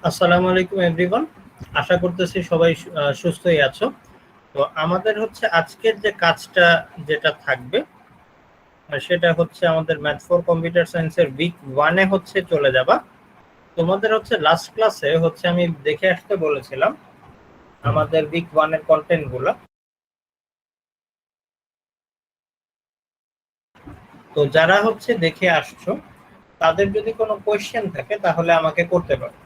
আসসালামু আলাইকুম এভরিওয়ান। আশা করতেছি সবাই সুস্থই আছো। তো আমাদের হচ্ছে আজকের যে কাজটা যেটা থাকবে সেটা হচ্ছে আমাদের ম্যাথ ফর কম্পিউটার সায়েন্সের উইক 1 হচ্ছে চলে যাবা। তোমাদের হচ্ছে লাস্ট ক্লাসে হচ্ছে আমি দেখে আসতে বলেছিলাম আমাদের উইক 1 এর কন্টেন্ট গুলা। তো যারা হচ্ছে দেখে আসছো তাদের যদি কোনো কোয়েশ্চেন থাকে তাহলে আমাকে করতে পারো,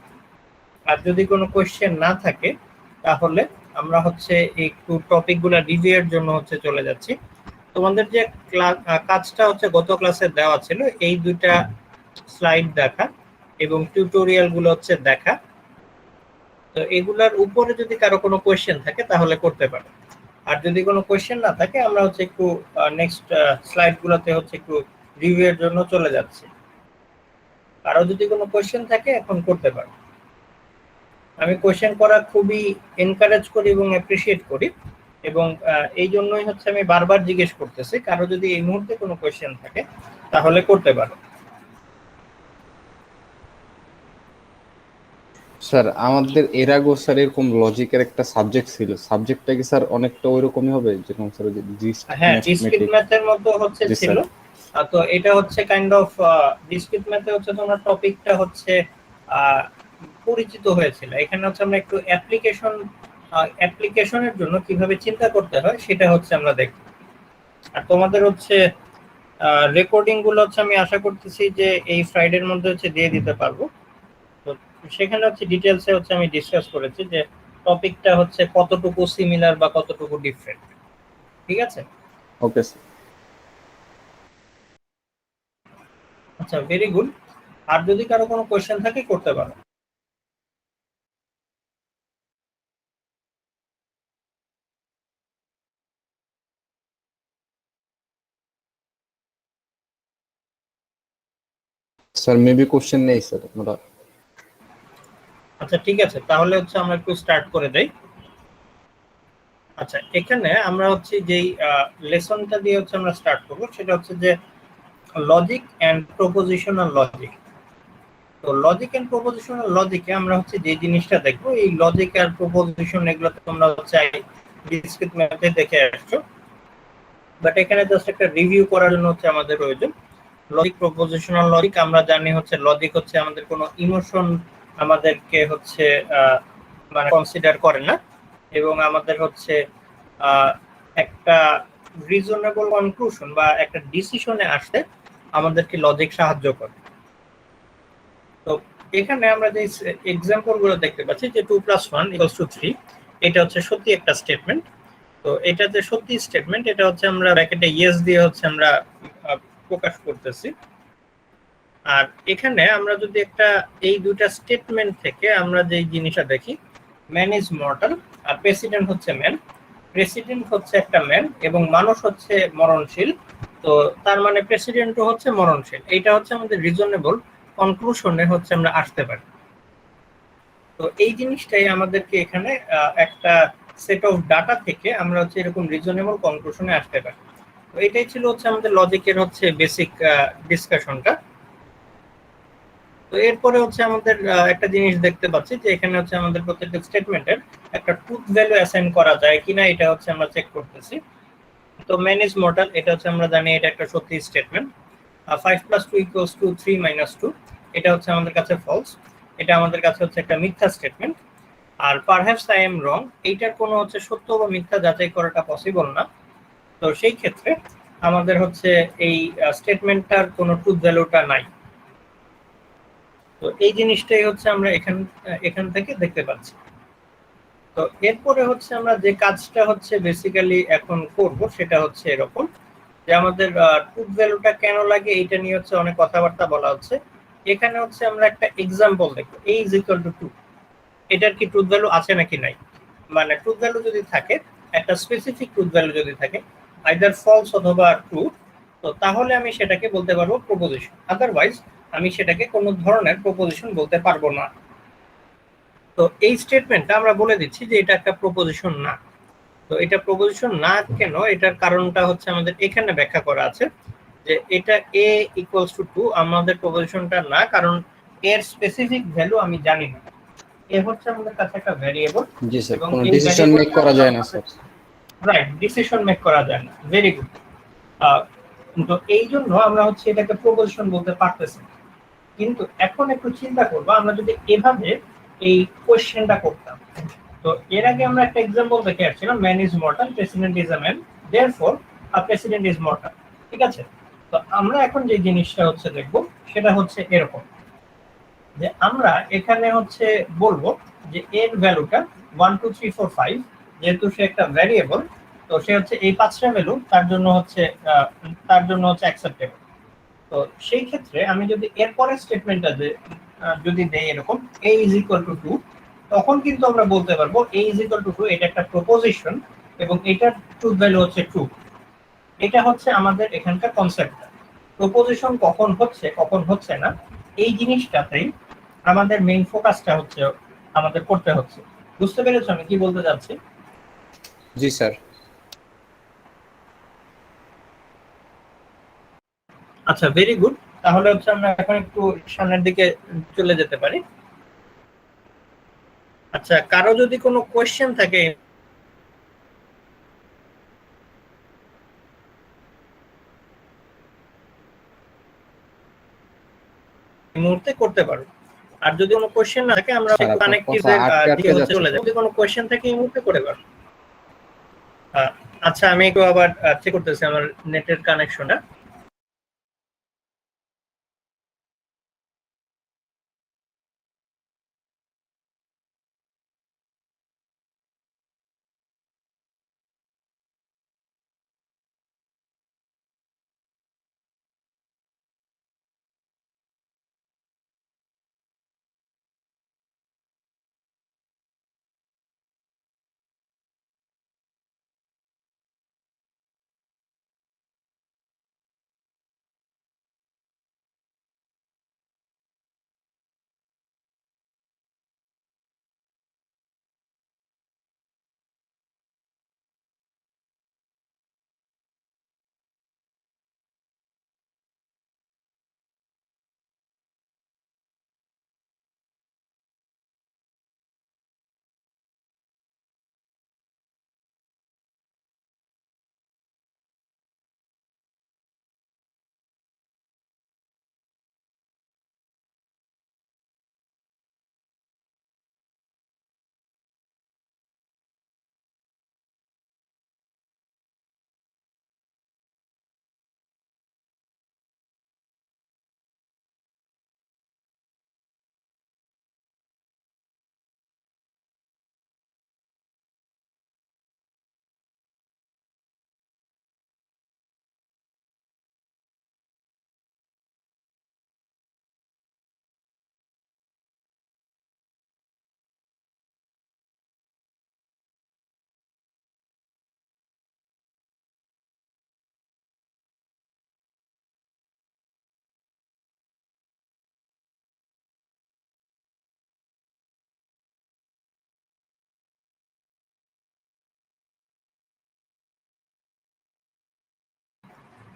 আর যদি কোনো কোয়েশ্চেন না থাকে তাহলে আমরা হচ্ছে একটু টপিকগুলো রিভিউয়ের জন্য হচ্ছে চলে যাচ্ছি। তোমাদের যে কাজটা হচ্ছে গত ক্লাসে দেওয়া ছিল এই দুইটা স্লাইড দেখা এবং টিউটোরিয়াল গুলো হচ্ছে দেখা। তো এগুলার উপরে যদি কারো কোনো কোয়েশ্চেন থাকে তাহলে করতে পারো, আর যদি কোনো কোয়েশ্চেন না থাকে আমরা হচ্ছে একটু নেক্সট স্লাইড গুলোতে হচ্ছে একটু রিভিউয়ের জন্য চলে যাচ্ছি। কারো যদি কোনো কোয়েশ্চেন থাকে এখন করতে পারো। আমি কোয়েশ্চেন করা খুবই এনকারেজ করি এবং অ্যাপ্রিসিয়েট করি, এবং এই জন্যই হচ্ছে আমি বারবার জিজ্ঞেস করতেছি কারো যদি এই মুহূর্তে কোনো কোয়েশ্চেন থাকে তাহলে করতে পারো। স্যার আমাদের এর আগেও স্যার এরকম লজিকের একটা সাবজেক্ট ছিল, সাবজেক্টটা কি স্যার অনেকটা ওইরকমই হবে যেরকম স্যার হ্যাঁ, ডিসক্রিট ম্যাথের মধ্যে হচ্ছে জি ছিল। স্যার। তো এটা হচ্ছে কাইন্ড অফ ডিসক্রিট ম্যাথে হচ্ছে তোমার টপিকটা হচ্ছে আহ, পরিচিত হয়েছিল। এখানে হচ্ছে আমরা একটু অ্যাপ্লিকেশনের জন্য কিভাবে চিন্তা করতে হয় সেটা হচ্ছে আমরা দেখব। আর তোমাদের হচ্ছে রেকর্ডিং গুলো হচ্ছে আমি আশা করতেছি যে এই ফ্রাইডের মধ্যে হচ্ছে দিয়ে দিতে পারবো। তো সেখানে হচ্ছে ডিটেলসে হচ্ছে আমি ডিসকাস করেছি যে টপিকটা হচ্ছে কতটুকু সিমিলার বা কতটুকু ডিফারেন্ট। ঠিক আছে? Okay sir. আচ্ছা, ভেরি গুড। আর যদি কারো কোনো কোয়েশ্চেন থাকে করতে পারো। স্যার মেবি কোশ্চেন নেই স্যার আমরা। আচ্ছা, ঠিক আছে, তাহলে হচ্ছে আমরা একটু স্টার্ট করে দেই। আচ্ছা, এখানে আমরা হচ্ছে যেই লেসনটা দিয়ে হচ্ছে আমরা স্টার্ট করব সেটা হচ্ছে যে লজিক এন্ড প্রপোজিশনাল লজিক। তো লজিক এন্ড প্রপোজিশনাল লজিকে আমরা হচ্ছে যে জিনিসটা দেখবো, এই লজিক আর প্রপোজিশন এগুলো তোমরা হচ্ছে ডিসক্রিট ম্যাথে দেখে আসছো, বাট এখানে জাস্ট একটা রিভিউ করার জন্য হচ্ছে আমাদের প্রয়োজন। লজিক প্রপোজিশনাল লজিক আমরা জানি হচ্ছে লজিক হচ্ছে আমাদের কোনো ইমোশন আমাদেরকে হচ্ছে মানে কনসিডার করে না, এবং আমাদের হচ্ছে একটা রিজনেবল কনক্লুশন বা একটা ডিসিশনে আসতে আমাদেরকে লজিক সাহায্য করে। তো এখানে আমরা যে এক্সাম্পল গুলো দেখতে পাচ্ছি যে 2+1 = 3, এটা হচ্ছে সত্যি একটা স্টেটমেন্ট। তো এটা যে সত্যি স্টেটমেন্ট এটা হচ্ছে আমরা ব্র্যাকেটে ইয়েস দিয়ে হচ্ছে আমরা প্রকাশ করতেছি। আর এখানে আমরা যদি একটা এই দুইটা স্টেটমেন্ট থেকে আমরা যে জিনিসটা দেখি, ম্যান ইজ মর্টাল আর প্রেসিডেন্ট হচ্ছে ম্যান, প্রেসিডেন্ট হচ্ছে একটা ম্যান এবং মানুষ হচ্ছে মরণশীল। তো তার মানে প্রেসিডেন্টও হচ্ছে মরণশীল, এইটা হচ্ছে আমাদের রিজনেবল কনক্লুশনে হচ্ছে আমরা আসতে পারি। তো এই জিনিসটাই আমাদেরকে এখানে একটা সেট অফ ডাটা থেকে আমরা হচ্ছে এরকম রিজনেবল কনক্লুশনে আসতে পারি। তো এটাই ছিল হচ্ছে আমাদের লজিকের হচ্ছে বেসিক ডিসকাশনটা। তো এরপরে হচ্ছে আমাদের একটা জিনিস দেখতে পাচ্ছি যে এখানে হচ্ছে আমাদের প্রত্যেকটা স্টেটমেন্টের একটা ট্রুথ ভ্যালু অ্যাসাইন করা যায় কিনা এটা হচ্ছে আমরা চেক করতেছি। তো ম্যান ইজ মর্টাল এটা হচ্ছে আমরা জানি এটা একটা সত্যি স্টেটমেন্ট। 5+2 = 3 - 2 এটা হচ্ছে আমাদের কাছে ফলস, এটা আমাদের কাছে হচ্ছে একটা মিথ্যা স্টেটমেন্ট। আর পারহ্যাপস আই এম রং এইটার কোনো হচ্ছে সত্য বা মিথ্যা যাচাই করাটা পসিবল না। তো সেই ক্ষেত্রে আমাদের হচ্ছে এই স্টেটমেন্টটার কোনো ট্রুথ ভ্যালুটা নাই। তো এই জিনিসটাই হচ্ছে আমরা এখান থেকে দেখতে পাচ্ছি। তো এরপরে হচ্ছে আমরা যে কাজটা হচ্ছে বেসিক্যালি এখন করব সেটা হচ্ছে এরকম যে আমাদের ট্রুথ ভ্যালুটা কেন লাগে এটা নিয়ে হচ্ছে অনেক কথাবার্তা বলা হচ্ছে। এখানে হচ্ছে আমরা একটা এক্সাম্পল দেখবো, a = 2, এটার কি ট্রুথ ভ্যালু আছে নাকি নাই। মানে ট্রুথ ভ্যালু যদি থাকে, একটা স্পেসিফিক ট্রুথ ভ্যালু যদি থাকে আইদার ফলস অথবা ট্রু, তো তাহলে আমি সেটাকে বলতে পারবো প্রপোজিশন, আদারওয়াইজ আমি সেটাকে কোনো ধরনের প্রপোজিশন বলতে পারবো না। তো এই স্টেটমেন্টটা আমরা বলে দিচ্ছি যে এটা একটা প্রপোজিশন না। তো এটা প্রপোজিশন না কেন, এটার কারণটা হচ্ছে আমাদের এখানে ব্যাখ্যা করা আছে যে এটা a = 2 আমাদের প্রপোজিশনটা না, কারণ এর স্পেসিফিক ভ্যালু আমি জানি না। এ হচ্ছে আমাদের কাছে একটা ভ্যারিয়েবল জি স্যার, এবং কোনো এই ডিসিশন মেক করা যায় না স্যার। রাইট, ডিসিশন মেক করা যায় না। Very good. তো এই জন্য আমরা হচ্ছে এটাকে প্রপোজিশন বলতে পারতেছি। কিন্তু এখন একটু চিন্তা করবো, আমরা যদি এভাবে এই কোশ্চেনটা করতাম, তো এর আগে আমরা একটা এক্সাম্পল দেখে আসছিলাম, man is mortal, president is a man, therefore a president is mortal. ঠিক আছে? তো আমরা এখন যে জিনিসটা হচ্ছে দেখবো সেটা হচ্ছে এরকম, যে আমরা এখানে হচ্ছে বলবো যে এর ভ্যালুটা 1 2 3 4 5, যেহেতু সে একটা ভ্যারিয়েবল, তো সে হচ্ছে এই পাঁচটা ভ্যালু তার জন্য হচ্ছে অ্যাকসেপ্টেবল। তো সেই ক্ষেত্রে আমি যদি এর পরের স্টেটমেন্টটা যদি দেই এরকম a ইজ ইকুয়াল টু 2, তখন কিন্তু আমরা বলতে পারবো a ইজ ইকুয়াল টু 2 এটা একটা প্রপোজিশন এবং এটার ট্রুথ ভ্যালু হচ্ছে ট্রু। এটা হচ্ছে আমাদের এখানকার কনসেপ্ট। প্রপোজিশন কখন হচ্ছে কখন হচ্ছে না, এই জিনিসটাতেই আমাদের মেইন ফোকাসটা হচ্ছে আমাদের করতে হচ্ছে। বুঝতে পেরেছো আমি কি বলতে যাচ্ছি? জি স্যার। আচ্ছা, ভেরি গুড। তাহলে হচ্ছে আমরা এখন একটু সামনের দিকে চলে যেতে পারি। আচ্ছা, কারো যদি কোনো কোয়েশ্চেন থাকে এই মুহূর্তে করতে পারো, আর যদি কোনো কোয়েশ্চেন না থাকে আমরা স্যার, আপনার কথা কানেক্টিভের আটকে দিকে আটকে হচ্ছে যাচ্ছে চলে স্যার। যাই। যদি কোনো কোয়েশ্চেন থাকে এই মুহূর্তে করে পারো। আচ্ছা, আমি একটু আবার চেক করতেছি আমার নেটের কানেকশনটা।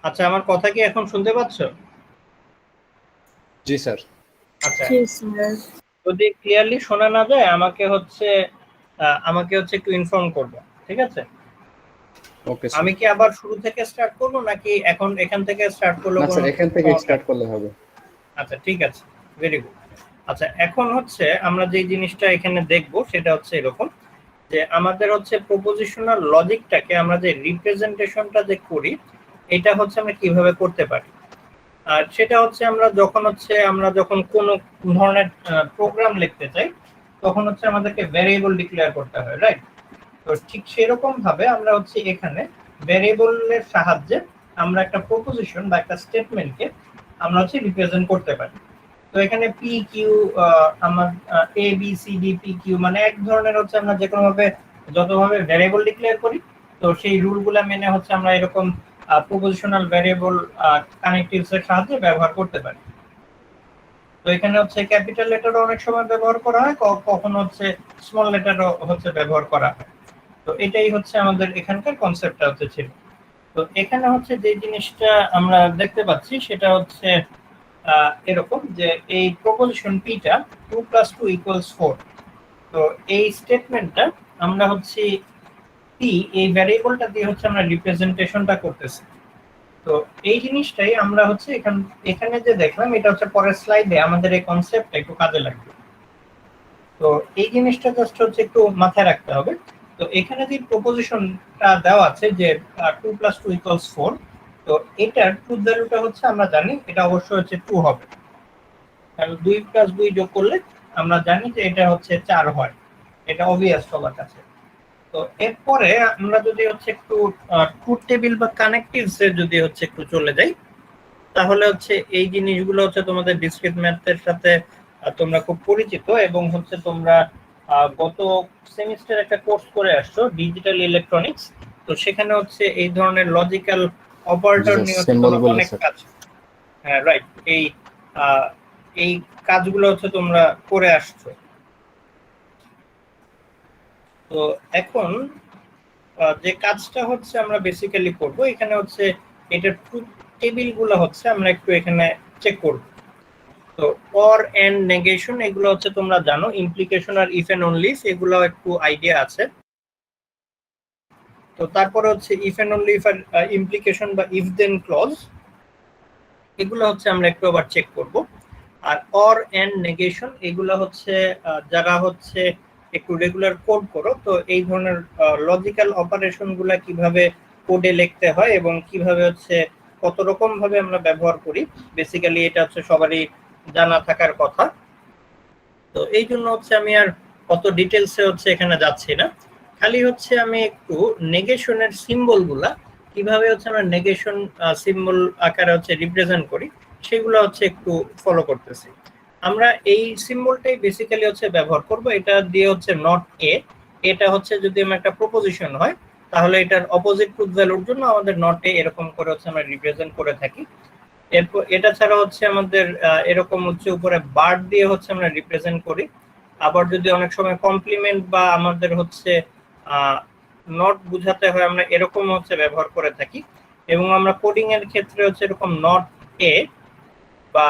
আচ্ছা, আমার কথা কি এখন শুনতে পাচ্ছ? জি স্যার। আচ্ছা, যদি ক্লিয়ারলি শোনা না যায় আমাকে হচ্ছে একটু ইনফর্ম করবে। ঠিক আছে? Okay sir. আমি কি আবার শুরু থেকে স্টার্ট করব নাকি এখন এখান থেকে স্টার্ট করলে না কোনো স্যার, এখান থেকে সমস্যা? স্টার্ট করলে হবে। আচ্ছা, ঠিক আছে, ভেরি গুড। আচ্ছা, এখন হচ্ছে আমরা যে জিনিসটা এখানে দেখব সেটা হচ্ছে এরকম, যে আমাদের হচ্ছে প্রপোজিশনাল লজিকটাকে আমরা যে রিপ্রেজেন্টেশনটা যে করি, এটা হচ্ছে আমরা কিভাবে করতে পারি। আর সেটা হচ্ছে আমরা যখন কোনো ধরনের প্রোগ্রাম লিখতে চাই, তখন হচ্ছে আমাদেরকে ভ্যারিয়েবল ডিক্লেয়ার করতে হয়, রাইট? তো ঠিক সেরকম ভাবে আমরা হচ্ছে এখানে ভ্যারিয়েবলের সাহায্যে আমরা একটা প্রপোজিশন বা একটা স্টেটমেন্টকে আমরা হচ্ছে রিপ্রেজেন্ট করতে পারি। তো এখানে পি কিউ, আমার A B C D P Q, মানে এক ধরনের হচ্ছে আমরা যে কোনো ভাবে যতভাবে ভ্যারিয়েবল ডিক্লেয়ার করি, তো সেই রুলগুলা মেনে হচ্ছে আমরা এরকম প্রপোজিশনাল ভ্যারিয়েবল কানেক্টিভস এর সাহায্যে ব্যবহার করতে পারি। তো এখানে হচ্ছে ক্যাপিটাল লেটারও অনেক সময় ব্যবহার করা হয়, কখনো হচ্ছে স্মল লেটারও হচ্ছে ব্যবহার করা হয়। তো এটাই হচ্ছে আমাদের এখানকার কনসেপ্টটা হচ্ছে ছিল। তো এখানে হচ্ছে যে জিনিসটা আমরা দেখতে পাচ্ছি সেটা হচ্ছে এরকম, যে এই প্রপোজিশন পিটা 2 + 2 = 4, তো এই স্টেটমেন্টটা আমরা হচ্ছে পি এই ভ্যারিয়েবলটা দিয়ে হচ্ছে আমরা রিপ্রেজেন্টেশনটা করতেছি। তো এই জিনিসটাই আমরা হচ্ছে এখানে যে দেখলাম এটা হচ্ছে পরের স্লাইডে আমাদের এই কনসেপ্টটা একটু কাজে লাগবে। তো এই জিনিসটা জাস্ট হচ্ছে একটু মাথায় রাখতে হবে। তো এখানে যে প্রপোজিশনটা দেওয়া আছে যে 2 + 2 = 4, তো এটার ট্রুথ ভ্যালুটা হচ্ছে আমরা জানি এটা অবশ্যই হচ্ছে 2 হবে, কারণ 2 + 2 যোগ করলে আমরা জানি যে এটা হচ্ছে 4 হয়, এটা অবভিয়াস সবার কাছে। তো এরপরে আমরা যদি হচ্ছে একটু ট্রুথ টেবিল বা কানেক্টিভস এ যদি হচ্ছে একটু চলে যাই, তাহলে হচ্ছে এই জিনিসগুলো হচ্ছে তোমাদের ডিসক্রিট ম্যাথের সাথে তোমরা খুব পরিচিত, এবং হচ্ছে তোমরা গত সেমিস্টার একটা কোর্স করে আসছো ডিজিটাল ইলেকট্রনিক্স। তো সেখানে হচ্ছে এই ধরনের লজিক্যাল অপারেটর নিয়ে হচ্ছে সিম্বল তোমরা বলে অনেক স্যার। কাজ, হ্যাঁ রাইট, এই আহ, এই কাজগুলো হচ্ছে তোমরা করে আসছো। তো এখন যে কাজটা হচ্ছে আমরা বেসিক্যালি করব এখানে হচ্ছে এটার ট্রুথ টেবিল গুলো হচ্ছে আমরা একটু এখানে চেক করব। তো অর এন্ড নেগেশন এগুলো হচ্ছে তোমরা জানো, ইমপ্লিকেশন আর ইফ এন্ড অনলি এগুলো একটু আইডিয়া আছে। তো তারপরে হচ্ছে if and only if implication বা ইফ দেন ক্লজ এগুলো হচ্ছে আমরা একটু আবার চেক করব। আর অর এন্ড নেগেশন এগুলো হচ্ছে যারা হচ্ছে একটু রেগুলার কোড করো, তো এই ধরনের লজিক্যাল অপারেশন গুলা কিভাবে কোডে লিখতে হয় এবং কিভাবে হচ্ছে কত রকম ভাবে আমরা ব্যবহার করি, বেসিক্যালি এটা হচ্ছে সবারই জানা থাকার কথা। তো এই জন্য হচ্ছে আমি আর কত ডিটেলসে হচ্ছে এখানে যাচ্ছি না, খালি হচ্ছে আমি একটু নেগেশনের সিম্বল গুলা কিভাবে হচ্ছে আমরা নেগেশন সিম্বল আকারে হচ্ছে রিপ্রেজেন্ট করি সেগুলো হচ্ছে একটু ফলো করতেছি। আমরা এই সিম্বলটাই বেসিক্যালি হচ্ছে ব্যবহার করব, এটা দিয়ে হচ্ছে নট এ, এটা হচ্ছে যদি আমার একটা প্রপোজিশন হয় তাহলে এটার অপোজিট ট্রুথ ভ্যালুর জন্য আমাদের নট এ এরকম করে হচ্ছে আমরা রিপ্রেজেন্ট করে থাকি। এরপর এটা ছাড়া হচ্ছে আমাদের এরকম হচ্ছে উপরে বার দিয়ে হচ্ছে আমরা রিপ্রেজেন্ট করি। আবার যদি অনেক সময় কমপ্লিমেন্ট বা আমাদের হচ্ছে নট বুঝাতে হয় আমরা এরকম হচ্ছে ব্যবহার করে থাকি। এবং আমরা কোডিং এর ক্ষেত্রে হচ্ছে এরকম নট এ বা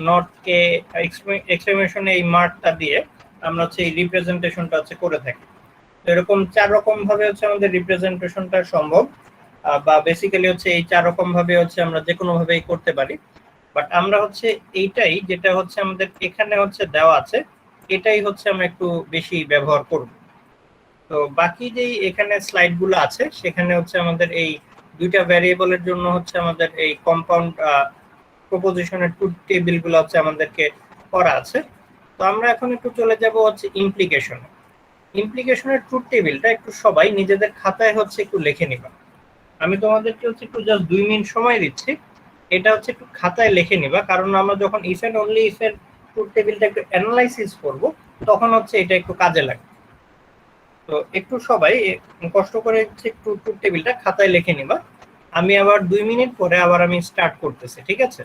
নট কে এক্সক্লেমেশন এই মার্কটা দিয়ে আমরা হচ্ছে এই রিপ্রেজেন্টেশনটা হচ্ছে করে থাকি। তো এরকম 4 রকম ভাবে হচ্ছে আমাদের রিপ্রেজেন্টেশনটা সম্ভব, বা বেসিক্যালি হচ্ছে এই 4 রকম ভাবে হচ্ছে আমরা যে কোনো ভাবেই করতে পারি। বাট আমরা হচ্ছে এইটাই যেটা হচ্ছে আমাদের এখানে হচ্ছে দেওয়া আছে এটাই হচ্ছে আমরা একটু বেশি ব্যবহার করব। তো বাকি যেই এখানে স্লাইড গুলো আছে সেখানে হচ্ছে আমাদের এই দুইটা ভ্যারিয়েবলের জন্য হচ্ছে আমাদের এই কম্পাউন্ড প্রপোজিশনের ট্রুথ টেবিল গুলো হচ্ছে আমাদেরকে করা আছে। তো আমরা এখন একটু চলে যাব হচ্ছে ইমপ্লিকেশনে। ইমপ্লিকেশনের ট্রুথ টেবিলটা একটু সবাই নিজেদের খাতায় হচ্ছে একটু লিখে নিবা। আমি তোমাদেরকে হচ্ছে একটু জাস্ট 2 মিনিট সময় দিচ্ছি, এটা হচ্ছে একটু খাতায় লিখে নিবা, কারণ আমরা যখন ইফ এন্ড অনলি ইফ এর ট্রুথ টেবিলটা একটু অ্যানালাইসিস করব তখন হচ্ছে এটা একটু কাজে লাগবে। তো একটু সবাই কষ্ট করে হচ্ছে একটু ট্রুথ টেবিলটা খাতায় লিখে নিবা। আমি আবার 2 মিনিট পরে আবার আমি স্টার্ট করতেছি, ঠিক আছে?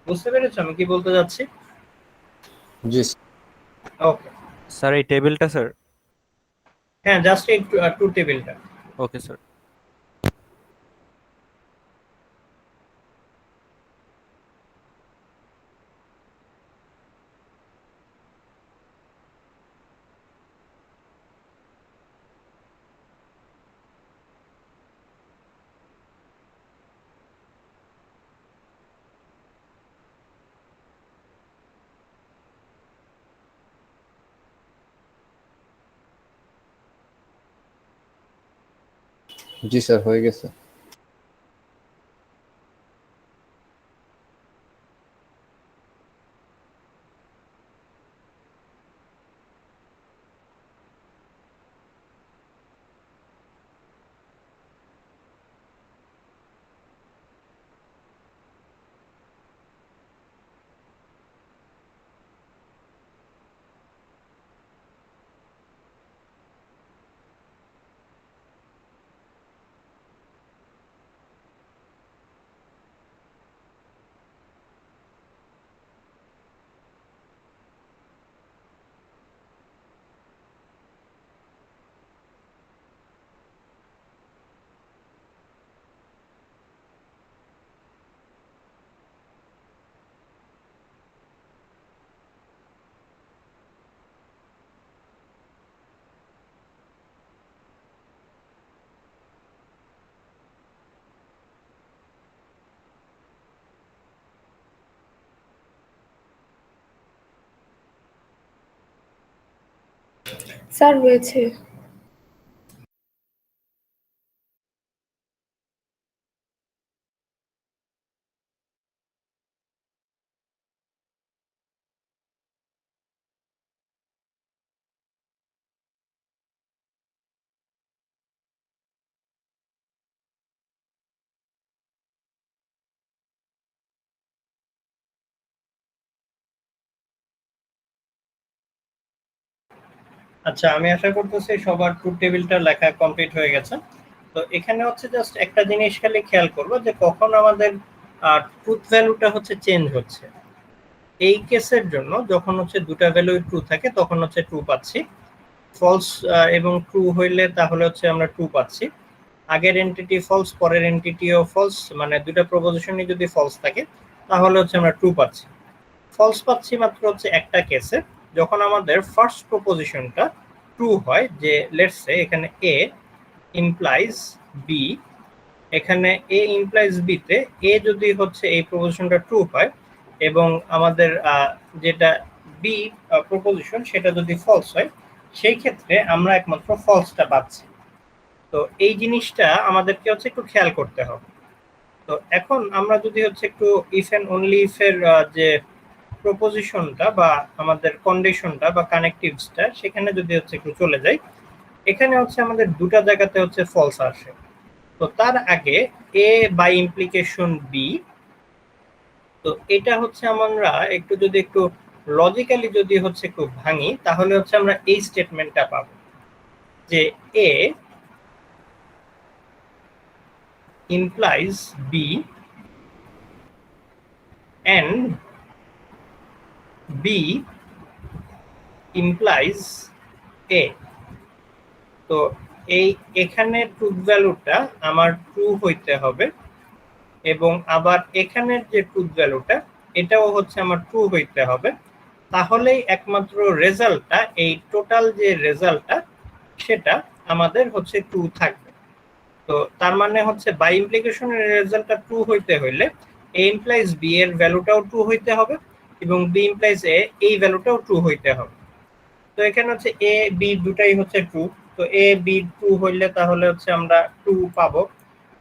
বুঝতে পেরেছো আমি কি বলতে যাচ্ছি? জি ওকে। স্যার এই টেবিলটা স্যার। হ্যাঁ, জাস্ট এই ট্রুথ টেবিলটা। Okay sir. জি স্যার, হয়ে গেছে। স্যার রয়েছে। আচ্ছা, আমি আশা করতেছি সবার ট্রুথ টেবিলটা লেখা কমপ্লিট হয়ে গেছে। তো এখানে হচ্ছে জাস্ট একটা জিনিস খালি খেয়াল করবো যে কখন আমাদের ট্রুথ ভ্যালুটা হচ্ছে চেঞ্জ হচ্ছে। এই কেসের জন্য যখন হচ্ছে দুটা ভ্যালু ট্রু থাকে তখন হচ্ছে ট্রু পাচ্ছি, ফলস এবং ট্রু হইলে তাহলে হচ্ছে আমরা ট্রু পাচ্ছি। আগের এন্টিটি ফলস, পরের এন্টিটিও ফলস, মানে দুটা প্রপোজিশনই যদি ফলস থাকে তাহলে হচ্ছে আমরা ট্রু পাচ্ছি। ফলস পাচ্ছি মাত্র হচ্ছে একটা কেসে, যখন আমাদের ফার্স্ট প্রপোজিশনটা ট্রু হয়, যে লেটস সে এখানে এ ইমপ্লাইজ বি, এখানে এ ইমপ্লাইজ বি তে এ যদি হচ্ছে এই প্রপোজিশনটা ট্রু হয় এবং আমাদের যেটা বি প্রপোজিশন সেটা যদি ফলস হয়, সেই ক্ষেত্রে আমরা একমাত্র ফলসটা পাচ্ছি। তো এই জিনিসটা আমাদেরকে হচ্ছে একটু খেয়াল করতে হবে। তো এখন আমরা যদি হচ্ছে একটু ইফ এন্ড অনলি ইফ এর যে প্রপোজিশনটা বা আমাদের কন্ডিশনটা বা কানেক্টিভসটা সেখানে যদি হচ্ছে একটু চলে যাই, এখানে হচ্ছে আমাদের দুটা জায়গাতে হচ্ছে ফলস আসে। তো তার আগে এ বাই ইমপ্লিকেশন বি, তো এটা হচ্ছে আমরা একটু যদি একটু লজিক্যালি যদি হচ্ছে একটু ভাঙি তাহলে হচ্ছে আমরা এই স্টেটমেন্টটা পাবো যে এ implies B and B implies A। তো এই এখানে ট্রুথ ভ্যালুটা আমার ট্রু হইতে হবে এবং আবার এখানের যে ট্রুথ ভ্যালুটা এটাও হচ্ছে আমার ট্রু হইতে হবে, তাহলেই একমাত্র রেজাল্টটা, এই টোটাল যে রেজাল্টটা সেটা আমাদের হচ্ছে ট্রু থাকবে। তো তার মানে হচ্ছে বাই ইমপ্লিকেশনের রেজাল্টটা ট্রু হইতে হইলে এ ইমপ্লাইজ বি এর ভ্যালুটাও ট্রু হইতে হবে এবং বি ইমপ্লাইজ এ এই ভ্যালুটাও ট্রু হইতে হবে। তো এখানে হচ্ছে এ বি দুটাই হচ্ছে ট্রু, তো এ বি ট্রু হইলে তাহলে হচ্ছে আমরা ট্রু পাবো।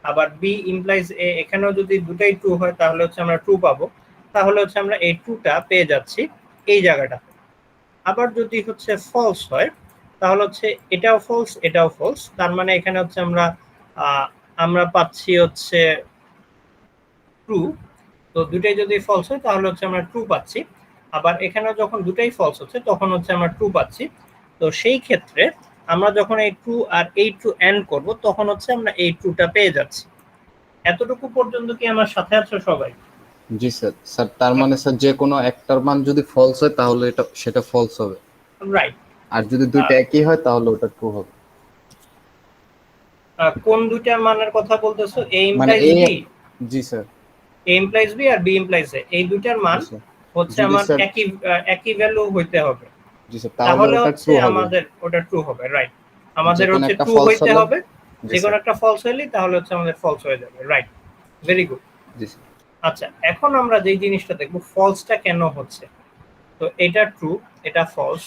আবার বি ইমপ্লাইজ এ, এখানেও যদি দুটাই ট্রু হয় তাহলে হচ্ছে আমরা ট্রু পাবো। তাহলে হচ্ছে আমরা এই ট্রুটা পেয়ে যাচ্ছি এই জায়গাটা। আবার যদি হচ্ছে ফলস হয় তাহলে হচ্ছে এটাও ফলস এটাও ফলস, তার মানে এখানে হচ্ছে আমরা পাচ্ছি হচ্ছে ট্রু। তো দুটাই যদি ফলস হয় তাহলে হচ্ছে আমরা ট্রু পাচ্ছি। আবার এখানে যখন দুটাই ফলস হচ্ছে তখন হচ্ছে আমরা ট্রু পাচ্ছি। তো সেই ক্ষেত্রে আমরা যখন এই ট্রু আর এই ট্রু এন্ড করব তখন হচ্ছে আমরা এই ট্রুটা পেয়ে যাচ্ছি। এতটুকু পর্যন্ত কি আমার সাথে আছো সবাই? জি স্যার। স্যার তার মানে স্যার যে কোনো একটার মান যদি ফলস হয় তাহলে সেটা ফলস হবে, রাইট। আর যদি দুইটা একই হয় তাহলে ওটা ট্রু হবে। কোন দুইটার মানের কথা বলতেছো? এ মানে ইমপ্লাইজ এ, বি, জি স্যার, এ ইমপ্লাইজ বি আর বি ইমপ্লাইজ এ, এই দুইটার মান জি স্যার। হচ্ছে যদি আমার স্যার, একই ভ্যালু হইতে হবে, জি স্যার, তাহলে তাহলে ওটা হচ্ছে ট্রু হবে। আমাদের ওটা ট্রু হবে। রাইট, যে আমাদের কোনো হচ্ছে একটা ট্রু ফলস হইতে হলে, হবে, জি যে কোনো স্যার, একটা ফলস হইলে তাহলে হচ্ছে আমাদের ফলস হয়ে যাবে। Right, very good. জি স্যার। আচ্ছা, এখন আমরা যেই জিনিসটা দেখবো ফলসটা কেন হচ্ছে। তো এটা ট্রু, এটা ফলস।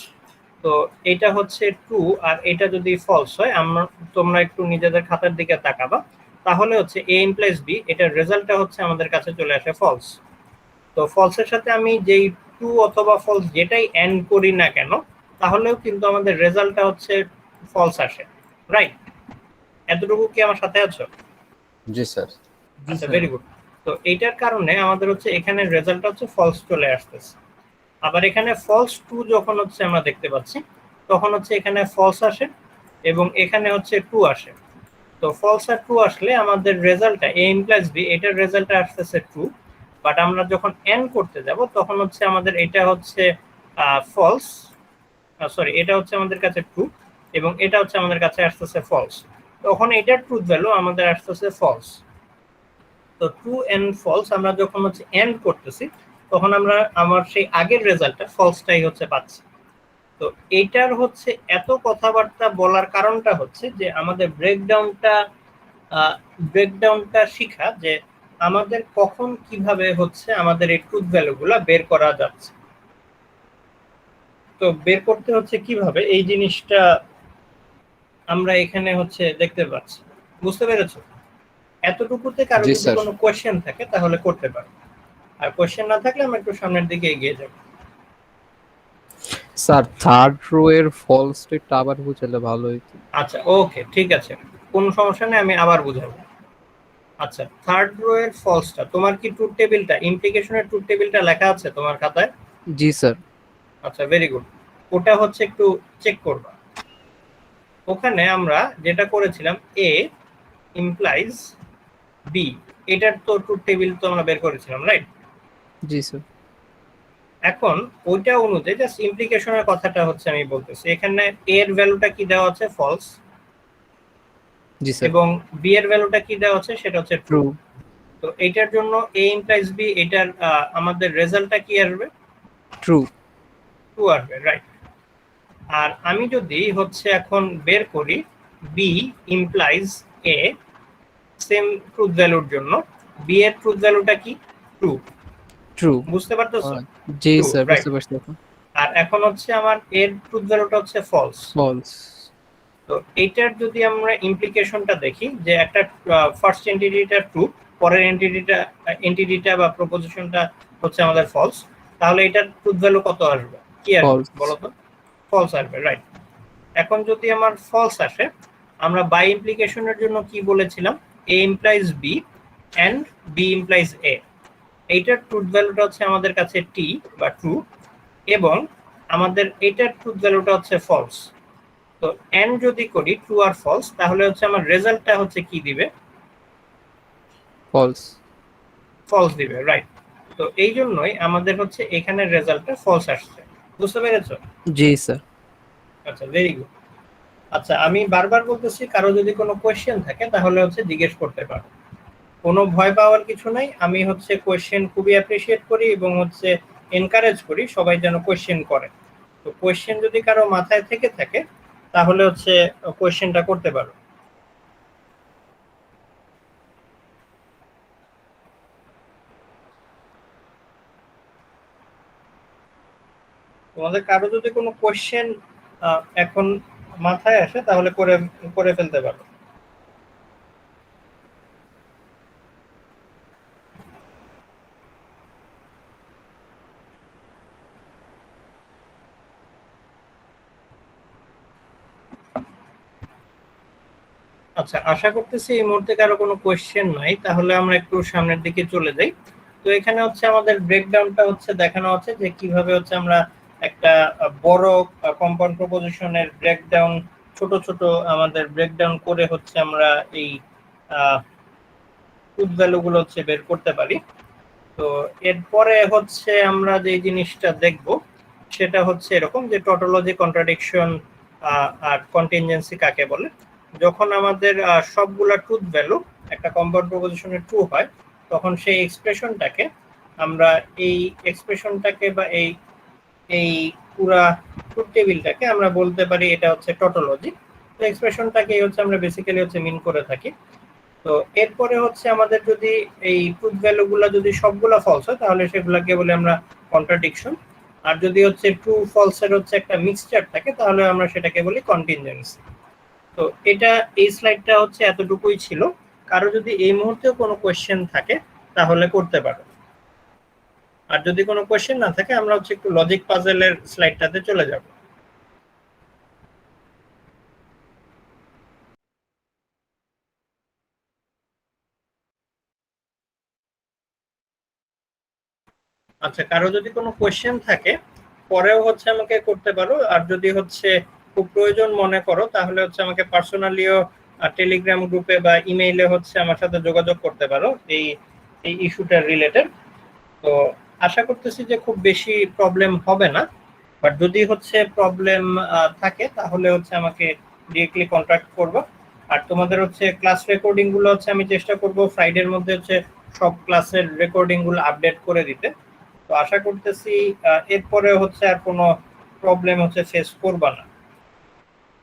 তো এটা হচ্ছে ট্রু আর এটা যদি ফলস হয়, তোমরা একটু নিজেদের খাতার দিকে তাকাবা, তাহলে হচ্ছে এ ইমপ্লাইজ বি, এটার রেজাল্টটা হচ্ছে আমাদের কাছে চলে আসে ফলস। তো ফলসের সাথে আমি যেই ট্রু অথবা ফলস যেটাই এন্ড করি না কেন তাহলেও কিন্তু আমাদের রেজাল্টটা হচ্ছে ফলস আসে। রাইট, এতটুকু কি আমার সাথে আছো? জি স্যার। আচ্ছা, ভেরি গুড। তো এইটার কারণে আমাদের হচ্ছে এখানে রেজাল্টটা হচ্ছে ফলস চলে আসতেছে। আবার এখানে ফলস ট্রু যখন হচ্ছে আমরা দেখতে পাচ্ছি তখন হচ্ছে এখানে ফলস আসে এবং এখানে হচ্ছে ট্রু আসে। তো ফলস আর ট্রু আসলে আমাদের রেজাল্টটা এ ইমপ্লাইজ বি, এটার রেজাল্টটা আসতেছে ট্রু, বাট আমরা যখন এন্ড করতে যাব তখন হচ্ছে আমাদের এটা হচ্ছে ফলস, সরি, এটা হচ্ছে আমাদের কাছে ট্রু এবং এটা হচ্ছে আমাদের কাছে আসতেছে ফলস। তখন এটার ট্রুথ ভ্যালু আমাদের আসতেছে ফলস। তো ট্রু এন্ড ফলস আমরা যখন হচ্ছে এন্ড করতেছি তখন আমার সেই আগের রেজাল্টটা ফলসটাই হচ্ছে পাচ্ছি। তো এইটার হচ্ছে এত কথাবার্তা বলার কারণটা হচ্ছে যে আমাদের ব্রেকডাউনটা শিখা, যে আমাদের কখন কিভাবে হচ্ছে আমাদের এই ট্রুথ ভ্যালুগুলা বের করা যাচ্ছে। তো বের করতে হচ্ছে কিভাবে এই জিনিসটা আমরা এখানে হচ্ছে দেখতে পাচ্ছি, বুঝতে পেরেছো? এতটুকুতে কারো জি যদি স্যার। কোনো কোয়েশ্চেন থাকে তাহলে করতে পারো, আর কোয়েশ্চেন না থাকলে আমরা একটু সামনের দিকে এগিয়ে যাব। স্যার থার্ড রো এর ফল স্টেটটা আবার বুঝালে ভালো হইতো। আচ্ছা ওকে, ঠিক আছে, কোনো সমস্যা নেই, আমি আবার বুঝাবো। আচ্ছা, থার্ড রো এর ফলসটা, তোমার কি ট্রুথ টেবিলটা, ইমপ্লিকেশনের ট্রুথ টেবিলটা লেখা আছে তোমার খাতায়? জি স্যার। আচ্ছা ভেরি গুড, ওটা হচ্ছে একটু চেক করবা। ওখানে আমরা যেটা করেছিলাম এ ইমপ্লাইজ বি, এটার তো ট্রুথ টেবিল তো আমরা বের করেছিলাম, রাইট? জি স্যার। এখন ওইটা অনুযায়ী জাস্ট ইমপ্লিকেশনের কথাটা হচ্ছে আমি বলতেছি, এখানে এ এর ভ্যালুটা কি দেওয়া আছে? ফলস। জি স্যার। এবং বি এর ভ্যালুটা কি দেওয়া আছে? সেটা হচ্ছে ট্রু। ট্রু। তো এটার জন্য এ ইমপ্লাইজ বি, এটার আমাদের রেজাল্টটা কি আসবে? ট্রু। ট্রু আসবে, রাইট। আর আমি যদি হচ্ছে এখন বের করি B implies A, same truth ভ্যালুর জন্য বি এর ট্রুথ ভ্যালুটা কি? ট্রু। ট্রু। বুঝতে পারতেছো? জি True, স্যার, right. বুঝতে পারছি এখন। আর এখন হচ্ছে আমার এর ট্রুথ ভ্যালুটা হচ্ছে ফলস। ফলস। তো এইটার যদি আমরা ইমপ্লিকেশনটা দেখি যে একটা ফার্স্ট এন্টিটিটা ট্রু, পরের এন্টিটিটা বা প্রপোজিশনটা হচ্ছে আমাদের ফলস, তাহলে এটার ট্রুথ ভ্যালু কত আসবে? কি আসবে False. বলো তো? ফলস আসবে, রাইট। এখন যদি আমার ফলস আসে, আমরা বাই ইমপ্লিকেশনের জন্য কি বলেছিলাম? A implies B and B implies A, এইটার ট্রুথ ভ্যালুটা হচ্ছে আমাদের কাছে টি বা ট্রু, এবং আমাদের এটার ট্রুথ ভ্যালুটা হচ্ছে ফলস। তো এন্ড যদি করি ট্রু আর ফলস, তাহলে হচ্ছে আমার রেজাল্টটা হচ্ছে কি দিবে? ফলস। ফলস দিবে, রাইট। তো এই জন্যই আমাদের হচ্ছে এখানে রেজাল্টটা ফলস আসছে, বুঝতে পেরেছো? জি স্যার। আচ্ছা ভেরি গুড। আচ্ছা, আমি বারবার বলতেছি, কারো যদি কোনো কোয়েশ্চেন থাকে তাহলে হচ্ছে জিজ্ঞেস করতে পারো, কোনো ভয় পাওয়ার কিছু নাই। আমি হচ্ছে কোয়েশ্চেন খুবই অ্যাপ্রিসিয়েট করি এবং হচ্ছে এনকারেজ করি সবাই যেন কোয়েশ্চেন করে। তো কোয়েশ্চেন যদি কারো মাথায় থেকে থাকে তাহলে হচ্ছে কোয়েশ্চেনটা করতে পারো। তোমাদের কারো যদি কোনো কোয়েশ্চেন এখন মাথায় আসে তাহলে করে করে ফেলতে পারো। আচ্ছা, আশা করতেছি এই মুহূর্তে কারো কোনো কোয়েশ্চেন নাই, তাহলে আমরা একটু সামনের দিকে চলে যাই। তো এখানে হচ্ছে আমাদের ব্রেকডাউনটা হচ্ছে দেখানো আছে যে কিভাবে হচ্ছে আমরা একটা বড় কম্পাউন্ড প্রপোজিশনের ব্রেকডাউন, ছোট ছোট আমাদের ব্রেকডাউন করে হচ্ছে আমরা এই ট্রুথ ভ্যালুগুলো হচ্ছে বের করতে পারি। তো এরপরে হচ্ছে আমরা যে জিনিসটা দেখব সেটা হচ্ছে এরকম যে টটোলজি, কন্ট্রাডিকশন আর কন্টিনজেন্সি কাকে বলে। যখন আমাদের সবগুলা ট্রুথ ভ্যালু একটা কম্পাউন্ড প্রপোজিশনে ট্রু হয়, তখন সেই এক্সপ্রেশনটাকে আমরা বা এই এই পুরা ট্রুথ টেবিলটাকে আমরা বলতে পারি এটা হচ্ছে টটোলজি। তো এক্সপ্রেশনটাকে হচ্ছে আমরা বেসিক্যালি হচ্ছে মিন করে থাকি। তো এরপরে হচ্ছে আমাদের যদি এই ট্রুথ ভ্যালুগুলা যদি সবগুলা ফলস হয় তাহলে সেগুলাকে বলি আমরা কন্ট্রাডিকশন, আর যদি হচ্ছে ট্রু ফলস এর হচ্ছে একটা মিক্সচার থাকে তাহলে আমরা সেটাকে বলি কন্টিনজেন্সি। তো এটা, এই স্লাইডটা হচ্ছে এতটুকুই ছিল। কারো যদি এই মুহূর্তেও কোনো কোয়েশ্চেন থাকে তাহলে করতে পারো, আর যদি কোনো কোয়েশ্চেন না থাকে আমরা হচ্ছে একটু লজিক পাজেলের স্লাইডটাতে চলে যাব। আচ্ছা, কারো যদি কোনো কোয়েশ্চেন থাকে পরেও হচ্ছে আমাকে করতে পারো, আর যদি হচ্ছে খুব প্রয়োজন মনে করো তাহলে হচ্ছে আমাকে পার্সোনালিও টেলিগ্রাম গ্রুপে বা ইমেইলে হচ্ছে আমার সাথে যোগাযোগ করতে পারো এই এই ইস্যুটার রিলেটেড। তো আশা করতেছি যে খুব বেশি প্রবলেম হবে না, বাট যদি হচ্ছে প্রবলেম থাকে তাহলে হচ্ছে আমাকে ডিরেক্টলি কন্ট্যাক্ট করবো। আর তোমাদের হচ্ছে ক্লাস রেকর্ডিং গুলো হচ্ছে আমি চেষ্টা করব ফ্রাইডের মধ্যে হচ্ছে সব ক্লাসের রেকর্ডিং গুলো আপডেট করে দিতে। তো আশা করতেছি এরপরে হচ্ছে আর কোনো প্রবলেম হচ্ছে ফেস করবা না।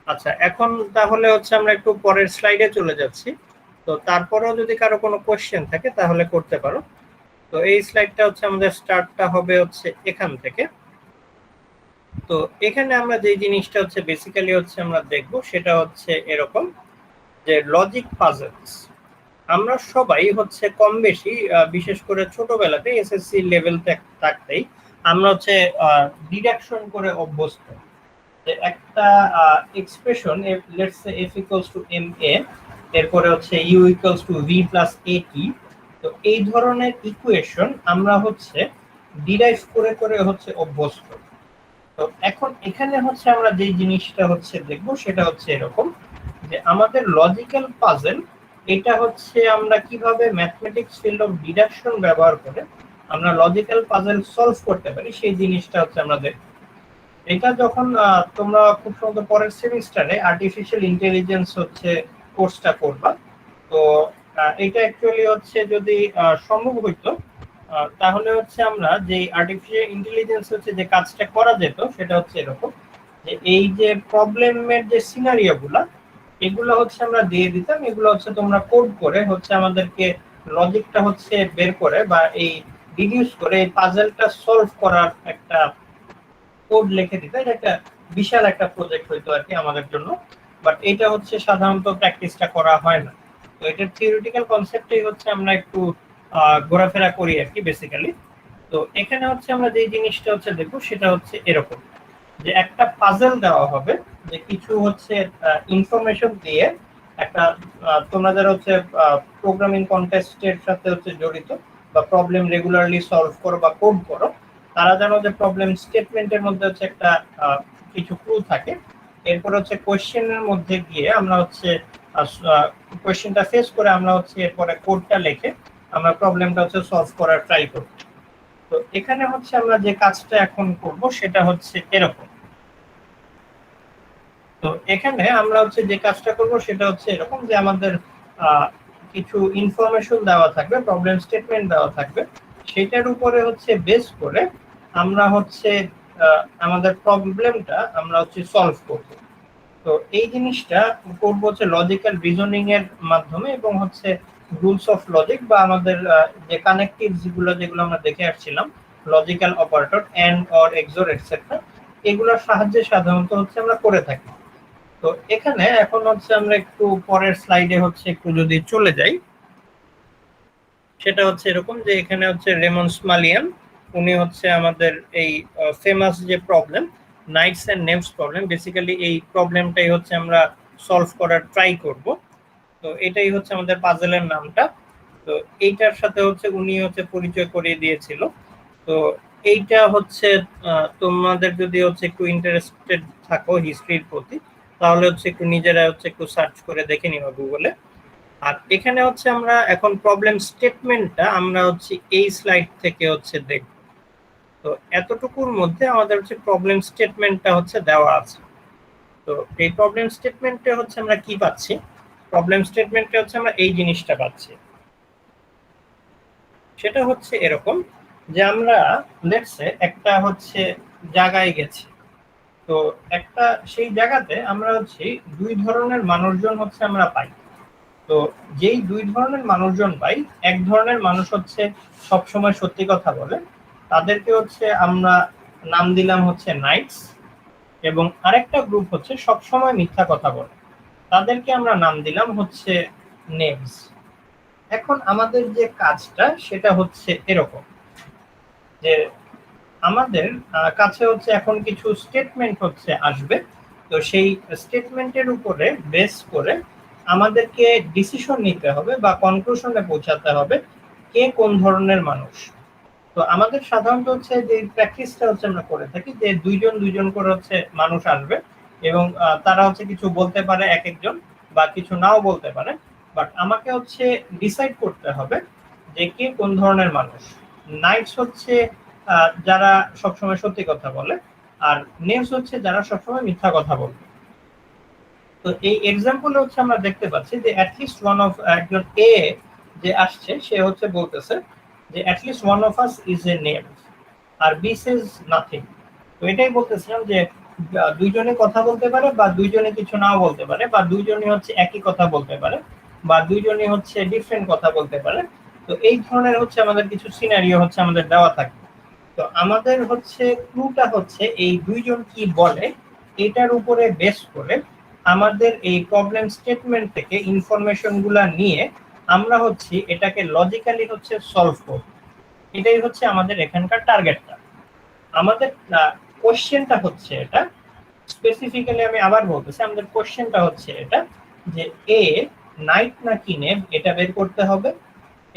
আচ্ছা, এখন তাহলে হচ্ছে আমরা একটু পরের স্লাইডে চলে যাচ্ছি। তো তারপরেও যদি কারো কোনো কোশ্চেন থাকে তাহলে করতে পারো। তো এই স্লাইডটা হচ্ছে আমাদের স্টার্টটা হবে হচ্ছে এখান থেকে। তো এখানে আমরা যে জিনিসটা হচ্ছে বেসিক্যালি হচ্ছে আমরা দেখব সেটা হচ্ছে এরকম যে লজিক পাজলস। আমরা সবাই হচ্ছে কম বেশি বিশেষ করে ছোটবেলাতে এসএসসি লেভেল থাকতেই আমরা হচ্ছে ডিডাকশন করে অভ্যস্ত। যে একটা expression let's say f equals to ma, এরপরে হচ্ছে u equals to v plus at, তো এই ধরনের ইকুয়েশন আমরা হচ্ছে ডিরাইভ করে করে হচ্ছে অভ্যস্ত। তো এখন এখানে হচ্ছে আমরা যে জিনিসটা হচ্ছে দেখব সেটা হচ্ছে এরকম যে আমাদের লজিক্যাল পাজল, এটা হচ্ছে আমরা কিভাবে ম্যাথমেটিক্স ফিল্ড অফ ডিডাকশন ব্যবহার করে আমরা লজিক্যাল পাজল সলভ করতে পারি সেই জিনিসটা হচ্ছে আমরা দেখব। এটা যখন তোমরা খুব সম্ভবত পরের সেমিস্টারে আর্টিফিশিয়াল ইন্টেলিজেন্স হচ্ছে কোর্সটা করবা, তো এটা অ্যাকচুয়ালি হচ্ছে যদি সম্ভব হইতো তাহলে হচ্ছে আমরা যে আর্টিফিশিয়াল ইন্টেলিজেন্স হচ্ছে যে কাজটা করা যেত সেটা হচ্ছে এরকম যে এই যে প্রবলেমের যে সিনারিও গুলা এগুলো হচ্ছে আমরা দিয়ে দিতাম, এগুলো হচ্ছে তোমরা কোড করে হচ্ছে আমাদেরকে লজিকটা হচ্ছে বের করে বা এই ডিডিউস করে এই পাজলটা সলভ করার একটা কোড লিখে দিতে। এটা একটা বিশাল একটা প্রজেক্ট হইতো আর কি আমাদের জন্য, বাট এটা হচ্ছে সাধারণত প্র্যাকটিসটা করা হয় না। তো এটার থিওরিটিক্যাল কনসেপ্টই হচ্ছে আমরা একটু ঘোরাফেরা করি আর কি বেসিক্যালি। তো এখানে হচ্ছে আমরা যে জিনিসটা হচ্ছে দেখবো সেটা হচ্ছে এরকম যে একটা পাজল দেওয়া হবে, যে কিছু হচ্ছে ইনফরমেশন দিয়ে একটা তোমরা যারা হচ্ছে প্রোগ্রামিং কন্টেস্টের সাথে হচ্ছে জড়িত বা প্রবলেম রেগুলারলি সলভ করো বা কোড করো, তারা জানো যে প্রবলেম স্টেটমেন্টের মধ্যে হচ্ছে একটা কিছু ক্লু থাকে। এরপর হচ্ছে কোয়েশ্চেনের মধ্যে গিয়ে আমরা হচ্ছে কোয়েশ্চেনটা ফেস করে আমরা হচ্ছে এরপরে কোডটা লিখে আমরা প্রবলেমটা হচ্ছে সলভ করার ট্রাই করব। তো এখানে হচ্ছে আমরা যে কাজটা এখন করব সেটা হচ্ছে এরকম। তো এখানে আমরা হচ্ছে যে কাজটা করব সেটা হচ্ছে এরকম যে আমাদের কিছু ইনফরমেশন দেওয়া থাকবে, প্রবলেম স্টেটমেন্ট দেওয়া থাকবে, সেটার উপরে হচ্ছে বেস করে আমরা হচ্ছে আমাদের প্রবলেমটা আমরা হচ্ছে সলভ করব। তো এই জিনিসটা করব হচ্ছে লজিক্যাল রিজনিং এর মাধ্যমে এবং হচ্ছে রুলস অফ লজিক বা আমাদের যে কানেক্টিভ যেগুলো আমরা দেখে আসছিলাম, logical operator and or XOR etcetera, এগুলোর সাহায্যে সাধারণত হচ্ছে আমরা করে থাকি। তো এখানে এখন হচ্ছে আমরা একটু পরের স্লাইডে হচ্ছে একটু যদি চলে যাই, সেটা হচ্ছে এরকম যে এখানে হচ্ছে রেমন স্মালিয়ান, উনি হচ্ছে আমাদের এই ফেমাস যে problem knights and knaves problem, basically এই প্রবলেমটাই হচ্ছে আমরা সলভ করার ট্রাই করব। তো এটাই হচ্ছে আমাদের পাজলের নামটা। তো এইটার সাথে হচ্ছে উনি হচ্ছে পরিচয় করিয়ে দিয়েছিল। তো এইটা হচ্ছে তোমাদের যদি হচ্ছে একটু ইন্টারেস্টেড থাকো হিস্ট্রির প্রতি, তাহলে হচ্ছে একটু নিজেরা হচ্ছে একটু সার্চ করে দেখে নিও গুগলে। আর এখানে হচ্ছে আমরা এখন প্রবলেম স্টেটমেন্টটা আমরা হচ্ছে এই স্লাইড থেকে হচ্ছে দেখব। তো এতটুকুর মধ্যে আমাদের হচ্ছে প্রবলেম স্টেটমেন্টটা হচ্ছে দেওয়া আছে। তো এই প্রবলেম স্টেটমেন্টে হচ্ছে আমরা কি পাচ্ছি, প্রবলেম স্টেটমেন্টে হচ্ছে আমরা এই জিনিসটা পাচ্ছি। সেটা হচ্ছে এরকম যে আমরা লেটস সে একটা হচ্ছে জায়গায় গেছি, তো একটা সেই জায়গাতে আমরা হচ্ছে দুই ধরনের মানুষজন হচ্ছে আমরা পাই। তো যেই দুই ধরনের মানুষজন পাই, এক ধরনের মানুষ হচ্ছে সবসময় সত্যি কথা বলে, তাদেরকে হচ্ছে আমরা নাম দিলাম হচ্ছে নাইটস, এবং আরেকটা গ্রুপ হচ্ছে সবসময় মিথ্যা কথা বলে, তাদেরকে আমরা নাম দিলাম হচ্ছে নেমস। এখন আমাদের যে কাজটা সেটা হচ্ছে এরকম যে আমাদের কাছে হচ্ছে এখন কিছু স্টেটমেন্ট হচ্ছে আসবে। তো সেই স্টেটমেন্টের উপরে বেস করে আমাদেরকে ডিসিশন নিতে হবে বা কনক্লুশনে পৌঁছাতে হবে কে কোন ধরনের মানুষ। তো আমাদের সাধারণত হচ্ছে যে প্র্যাকটিসটা হচ্ছে আমরা করে থাকি যে দুইজন করে হচ্ছে মানুষ আসবে এবং তারা হচ্ছে কিছু বলতে পারে এক একজন বা কিছু নাও বলতে পারে, বাট আমাকে হচ্ছে ডিসাইড করতে হবে যে কে কোন ধরনের মানুষ। নাইটস হচ্ছে যারা সবসময় সত্যি কথা বলে, আর নেমস হচ্ছে যারা সবসময় মিথ্যা কথা বলে। তো এই এক্সাম্পলে হচ্ছে আমরা দেখতে পাচ্ছি যে অ্যাটলিস্ট ওয়ান অফ একজন এ যে আসছে সে হচ্ছে বলতেছে যে at least one of us is a knave, আর বি সেজ নাথিং। তো এটাই বলতেছিলাম যে দুইজনে কথা বলতে পারে বা দুইজনে কিছু নাও বলতে পারে বা দুইজনই হচ্ছে একই কথা বলতে পারে বা দুইজনই হচ্ছে ডিফারেন্ট কথা বলতে পারে। তো এই ধরনের হচ্ছে আমাদের কিছু সিনারিও হচ্ছে আমাদের দেওয়া থাকে। তো আমাদের হচ্ছে ক্লুটা হচ্ছে এই দুইজন কি বলে এটার উপরে বেস করে আমাদের এই প্রবলেম স্টেটমেন্ট থেকে ইনফরমেশন গুলা নিয়ে আমরা হচ্ছে এটাকে লজিক্যালি হচ্ছে সলভ করব। এটাই হচ্ছে আমাদের এখানকার টার্গেটটা। আমাদের কোশ্চেনটা হচ্ছে এটা, স্পেসিফিক্যালি আমি আবার বলতেছি, আমাদের কোশ্চেনটা হচ্ছে এটা যে এ নাইট নাকি নেভ এটা বের করতে হবে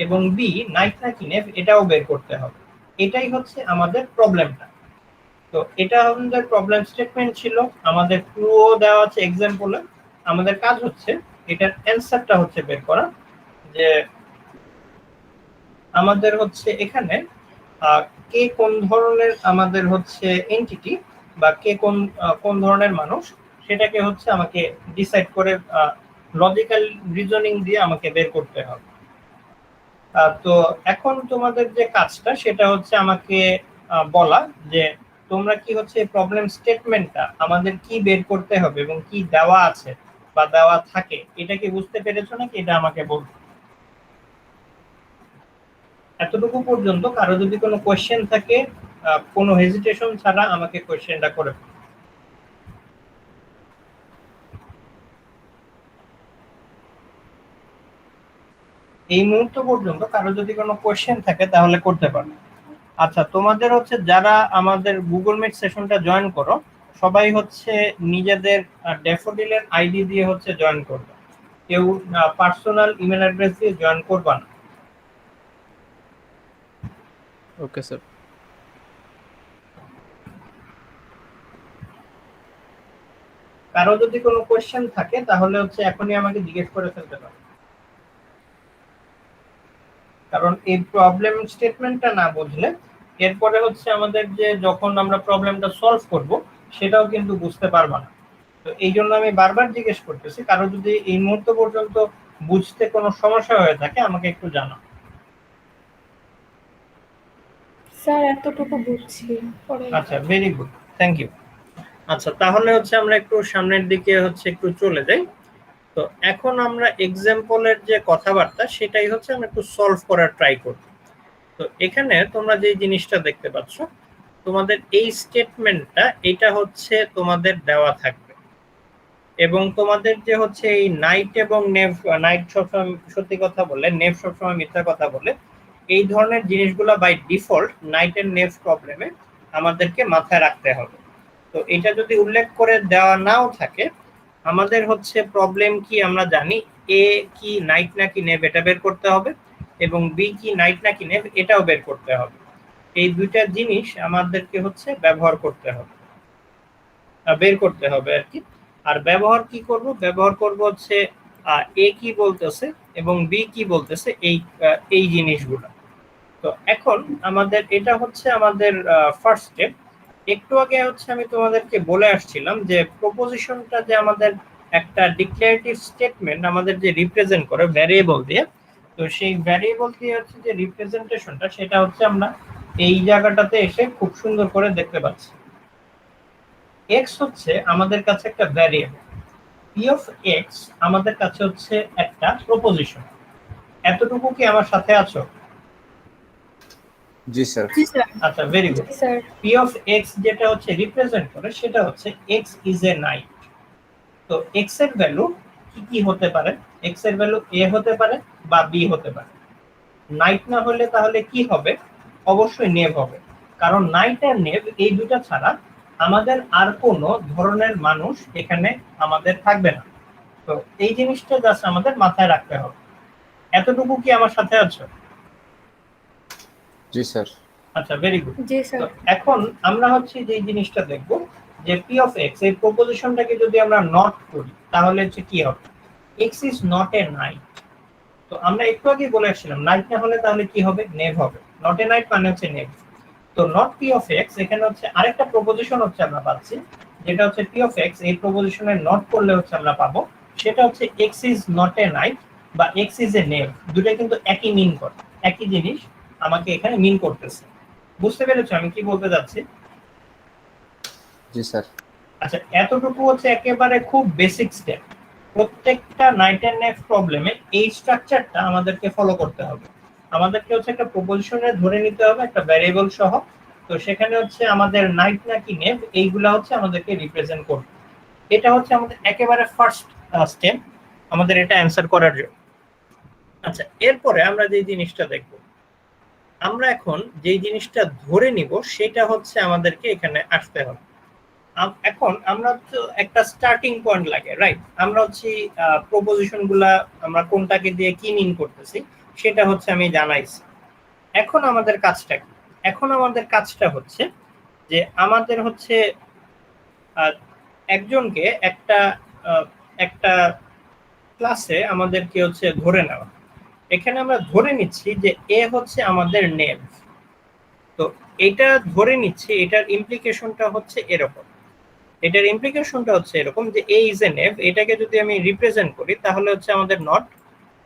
এবং বি নাইট নাকি নেভ এটাও বের করতে হবে। এটাই হচ্ছে আমাদের প্রবলেমটা। তো এটা আমাদের প্রবলেম স্টেটমেন্ট ছিল, আমাদের ক্লুও দেওয়া আছে এক্সাম্পলে। আমাদের কাজ হচ্ছে এটার অ্যানসারটা হচ্ছে বের করা, যে আমাদের হচ্ছে এখানে কে কোন ধরনের আমাদের হচ্ছে এন্টিটি বা কে কোন ধরনের মানুষ সেটাকে হচ্ছে আমাকে ডিসাইড করে লজিক্যাল রিজনিং দিয়ে আমাকে বের করতে হবে। তো এখন তোমাদের যে কাজটা সেটা হচ্ছে আমাকে বলা যে তোমরা কি হচ্ছে প্রবলেম স্টেটমেন্টটা আমাদের কি বের করতে হবে এবং কি দেওয়া আছে বা দেওয়া থাকে এটা কি বুঝতে পেরেছো নাকি, এটা আমাকে বলতে। এতটুকু পর্যন্ত কারো যদি কোনো কোশ্চেন থাকে কোনো হেজিটেশন ছাড়া আমাকে কোশ্চেনটা করে ফেলো। এই মুহূর্ত পর্যন্ত কারো যদি কোনো কোশ্চেন থাকে তাহলে করতে পারো। আচ্ছা, তোমাদের হচ্ছে যারা আমাদের গুগল মিট সেশনটা জয়েন করো সবাই হচ্ছে নিজেদের ড্যাফোডিলের আইডি দিয়ে হচ্ছে জয়েন করবে, কেউ পার্সোনাল ইমেল অ্যাড্রেস দিয়ে জয়েন করবা না। Okay sir. কারো যদি কোনো কোশ্চেন থাকে তাহলে হচ্ছে এখনই আমাকে জিজ্ঞেস করে ফেলতে পারো, কারণ এই প্রবলেম স্টেটমেন্টটা না বুঝলে এরপরে হচ্ছে আমাদের যে যখন আমরা প্রবলেমটা সলভ করব সেটাও কিন্তু বুঝতে পারবা না। তো এই জন্য আমি বারবার জিজ্ঞেস করতেছি, কারো যদি এই মুহূর্ত পর্যন্ত বুঝতে কোনো সমস্যা হয়ে থাকে আমাকে একটু জানাও। স্যার এতটুকু বুঝছি। আচ্ছা, ভেরি গুড, থ্যাংক ইউ। আচ্ছা, তাহলে হচ্ছে আমরা একটু সামনের দিকে হচ্ছে একটু চলে যাই। তো এখন আমরা এক্সাম্পলের যে কথাবার্তা সেটাই হচ্ছে আমরা একটু সলভ করার ট্রাই করব। তো এখানে তোমরা যে জিনিসটা দেখতে পাচ্ছ, তোমাদের এই স্টেটমেন্টটা এটা হচ্ছে তোমাদের দেওয়া থাকবে এবং তোমাদের যে হচ্ছে এই নাইট এবং নেভ, নাইট সবসময় সত্যি কথা বলে, নেভ সবসময় মিথ্যা কথা বলে, এই ধরনের জিনিসগুলো বাই ডিফল্ট নাইট এন্ড নেভ প্রবলেমে আমাদেরকে মাথায় রাখতে হবে। তো এটা যদি উল্লেখ করে দেওয়া নাও থাকে, আমাদের হচ্ছে প্রবলেম কি আমরা জানি, এ কি নাইট নাকি নেভ এটা বের করতে হবে এবং বি কি নাইট নাকি নেভ এটাও বের করতে হবে। এই দুইটা জিনিস আমাদেরকে হচ্ছে ব্যবহার করতে হবে, বের করতে হবে আর কি। আর ব্যবহার কি করব, ব্যবহার করব হচ্ছে এ কি বলতেছে এবং বি কি বলতেছে এই জিনিসগুলো। তো এখন আমাদের এটা হচ্ছে আমাদের ফার্স্ট স্টেপ। একটু আগে হচ্ছে আমি তোমাদেরকে বলে আসছিলাম যে প্রপোজিশনটা যে আমাদের একটা ডিক্লারেটিভ স্টেটমেন্ট আমাদের যে রিপ্রেজেন্ট করে ভ্যারিয়েবল দিয়ে, তো সেই ভ্যারিয়েবল দিয়ে হচ্ছে যে রিপ্রেজেন্টেশনটা সেটা হচ্ছে আমরা এই জায়গাটাতে এসে খুব সুন্দর করে দেখতে পাচ্ছি। এক্স হচ্ছে আমাদের কাছে একটা ভ্যারিয়েবল, পি অফ এক্স আমাদের কাছে হচ্ছে একটা প্রপোজিশন। এতটুকু কি আমার সাথে আছো? জি স্যার। জি স্যার। আচ্ছা, very good. Sir P of x যেটা হচ্ছে রিপ্রেজেন্ট করে সেটা হচ্ছে এক্স ইজ এ নাইট। তো এক্স এর ভ্যালু কি কি হতে পারে? এক্স এর ভ্যালু এ হতে পারে বা বি হতে পারে। নাইট না হলে তাহলে কি হবে? অবশ্যই নেভ হবে, কারণ নাইট আর নেভ এই দুটো ছাড়া আমাদের আর কোনো ধরনের মানুষ এখানে আমাদের থাকবে না। তো এই জিনিসটা জাস্ট আমাদের মাথায় রাখতে হবে। এতটুকু কি আমার সাথে আছো? জি স্যার। আচ্ছা, ভেরি গুড। জি স্যার। এখন আমরা হচ্ছে যে জিনিসটা দেখব যে পি অফ এক্স এই প্রপোজিশনটাকে যদি আমরা নট করি তাহলে হচ্ছে কি হবে? X is not a night. তো আমরা একটু আগে বলে আসছিলাম নাইট না হলে তাহলে কি হবে? নেভ হবে। নট এ নাইট মানে হচ্ছে নেভ। তো নট পি অফ এক্স, এখানে হচ্ছে আরেকটা প্রপোজিশন হচ্ছে আমরা পাচ্ছি, যেটা হচ্ছে পি অফ এক্স এই প্রপোজিশনে নট করলে হচ্ছে আমরা পাবো সেটা হচ্ছে x is not a night বা এক্স ইজ এ নেভ। দুটো কিন্তু একই মিন করে, একই জিনিস আমাকে এখানে মিন করতেছে। বুঝতে পেরেছো আমি কি বলতে যাচ্ছি? জি স্যার। আচ্ছা, এতটুকু হচ্ছে একেবারে খুব বেসিক স্টেপ। প্রত্যেকটা নাইট এন্ড নেভ প্রবলেমে এই স্ট্রাকচারটা আমাদেরকে ফলো করতে হবে। আমাদেরকে হচ্ছে একটা প্রপোজিশনে ধরে নিতে হবে একটা ভ্যারিয়েবল সহ, তো সেখানে হচ্ছে আমাদের নাইট নাকি নেভ এইগুলা হচ্ছে আমাদেরকে রিপ্রেজেন্ট করবে। এটা হচ্ছে আমাদের একেবারে ফার্স্ট স্টেপ আমাদের এটা অ্যান্সার করার জন্য। আচ্ছা, এরপরে আমরা যে জিনিসটা দেখব, আমরা এখন যে জিনিসটা ধরে নিব সেটা হচ্ছে আমাদেরকে এখানে আসতে হবে। এখন আমরা তো একটা স্টার্টিং পয়েন্ট লাগে, রাইট? আমরা হচ্ছে প্রপোজিশন গুলা আমরা কোনটাকে দিয়ে কি মিন করতেছি সেটা হচ্ছে আমি জানাইছি। এখন আমাদের কাজটা কি? এখন আমাদের কাজটা হচ্ছে যে আমাদের হচ্ছে একজনকে একটা ক্লাসে আমাদেরকে হচ্ছে ধরে নেওয়া। এখানে আমরা ধরে নিচ্ছি যে এ হচ্ছে আমাদের নেভ। তো এটা ধরে নিচ্ছি, এটার ইমপ্লিকেশনটা হচ্ছে এরকম। এটার ইমপ্লিকেশনটা হচ্ছে এরকম যে এ ইজ এ নেভ, এটাকে যদি আমি রিপ্রেজেন্ট করি তাহলে হচ্ছে আমাদের নট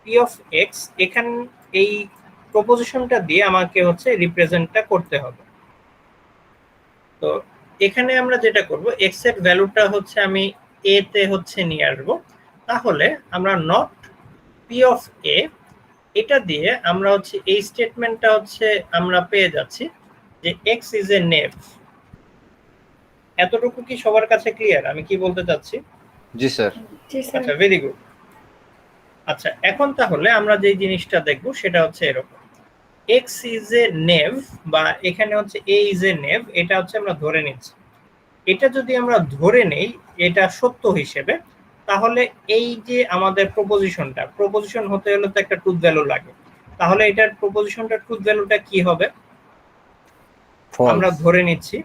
পি অফ এক্স, এখান এই প্রপোজিশনটা দিয়ে আমাকে হচ্ছে রিপ্রেজেন্টটা করতে হবে। তো এখানে আমরা যেটা করব, এক্স এর ভ্যালুটা হচ্ছে আমি এ তে হচ্ছে নিয়ে আসবো। তাহলে আমরা নট পি অফ এ, এটা দিয়ে আমরা হচ্ছে এই স্টেটমেন্টটা হচ্ছে আমরা পেয়ে যাচ্ছি যে এক্স ইজ এ নেভ। এতটুকু কি সবার কাছে ক্লিয়ার আমি কি বলতে চাচ্ছি? জি স্যার। জি স্যার। আচ্ছা, ভেরি গুড। আচ্ছা, এখন তাহলে আমরা যে জিনিসটা দেখব সেটা হচ্ছে এরকম, এক্স ইজ এ নেভ বা এখানে হচ্ছে এ ইজ এ নেভ, এটা হচ্ছে আমরা ধরে নিচ্ছি। এটা যদি আমরা ধরে নেই এটা সত্য হিসেবে, তাহলে এই যে আমাদের প্রপোজিশন হতে হলে তো একটা ট্রুথ ভ্যালু লাগে। তাহলে এটার প্রপোজিশনটা ট্রুথ ভ্যালুটা কি হবে? আমরা ধরে নিচ্ছি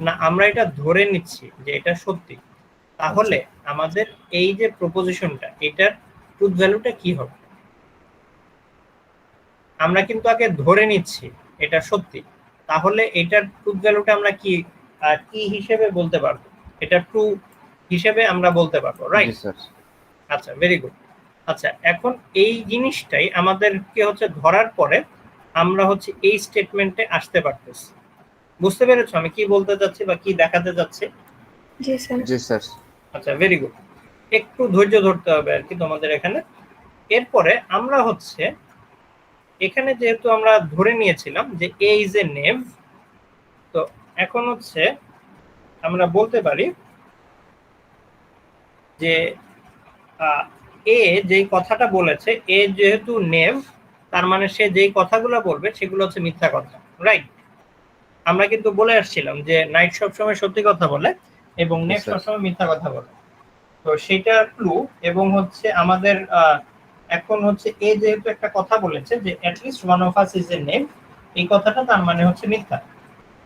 না, আমরা এটা ধরে নিচ্ছি যে এটা সত্যি। তাহলে আমাদের এই যে প্রপোজিশনটা, এটার ট্রুথ ভ্যালুটা কি হবে? আমরা কিন্তু আগে ধরে নিচ্ছি এটা সত্যি, তাহলে এটার ট্রুথ ভ্যালুটা আমরা কি কি হিসেবে বলতে পারবো? এটা ট্রু হিসেবে আমরা বলতে পারবো, রাইট? আচ্ছা, ভেরি গুড। আচ্ছা, এখন এই জিনিসটাই আমাদেরকে হচ্ছে ধরার পরে আমরা হচ্ছে এই স্টেটমেন্টে আসতে পারতেছি। বুঝতে পেরেছো আমি কি বলতে চাচ্ছি বা কি দেখাতে চাচ্ছি? জি স্যার। জি স্যার। আচ্ছা, ভেরি গুড। একটু ধৈর্য ধরতে হবে আর কি তোমাদের এখানে। এরপরে আমরা হচ্ছে এখানে যেহেতু আমরা ধরে নিয়েছিলাম যে এ ইজ এ নেভ, তো এখন হচ্ছে আমরা বলতে পারি যে এ যেই কথাটা বলেছে, এ যেহেতু নেভ, তার মানে সে যেই কথাগুলো বলবে সেগুলো হচ্ছে মিথ্যা কথা, রাইট? আমরা কিন্তু বলে আসছিলাম যে নাইট সবসময় সত্যি কথা বলে এবং নেভ সবসময় মিথ্যা কথা বলে। তো সেটা ক্লু। এবং হচ্ছে আমাদের এখন হচ্ছে এ যেহেতু একটা কথা বলেছে যে at least one of us is a knave, এই কথাটা তার মানে হচ্ছে মিথ্যা।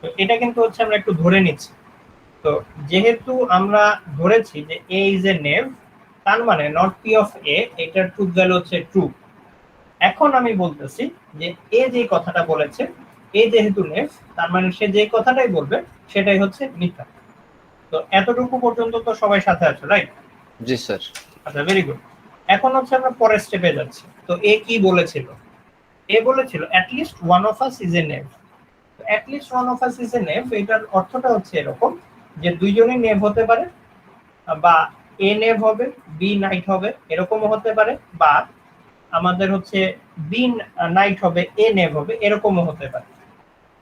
তো এটা কিন্তু হচ্ছে আমরা একটু ধরে নিচ্ছি। তো যেহেতু আমরা ধরেছি যে এ ইজ এ নেভ, তার মানে নট পি অফ এ, এটার ট্রুথ ভ্যালু হচ্ছে ট্রু। এখন আমি বলতেছি যে এ যে কথাটা বলেছে, এ যেহেতু নেভ, তার মানে সে যে কথাটাই বলবে সেটাই হচ্ছে মিথ্যা। তো এতটুকু পর্যন্ত তো সবাই সাথে আছে, রাইট? জি স্যার। আচ্ছা, ভেরি গুড। এখন হচ্ছে আমরা পরের স্টেপে যাচ্ছি। তো এ কি বলেছিল? এ বলেছিল at least one of us is a knave. তো at least one of us is a knave, এটার অর্থটা হচ্ছে এরকম যে দুইজনই নেভ হতে পারে, বা এ নেভ হবে, বি নাইট হবে, এরকমও হতে পারে, বা আমাদের হচ্ছে বি নাইট হবে, এ নেভ হবে, এরকমও হতে পারে।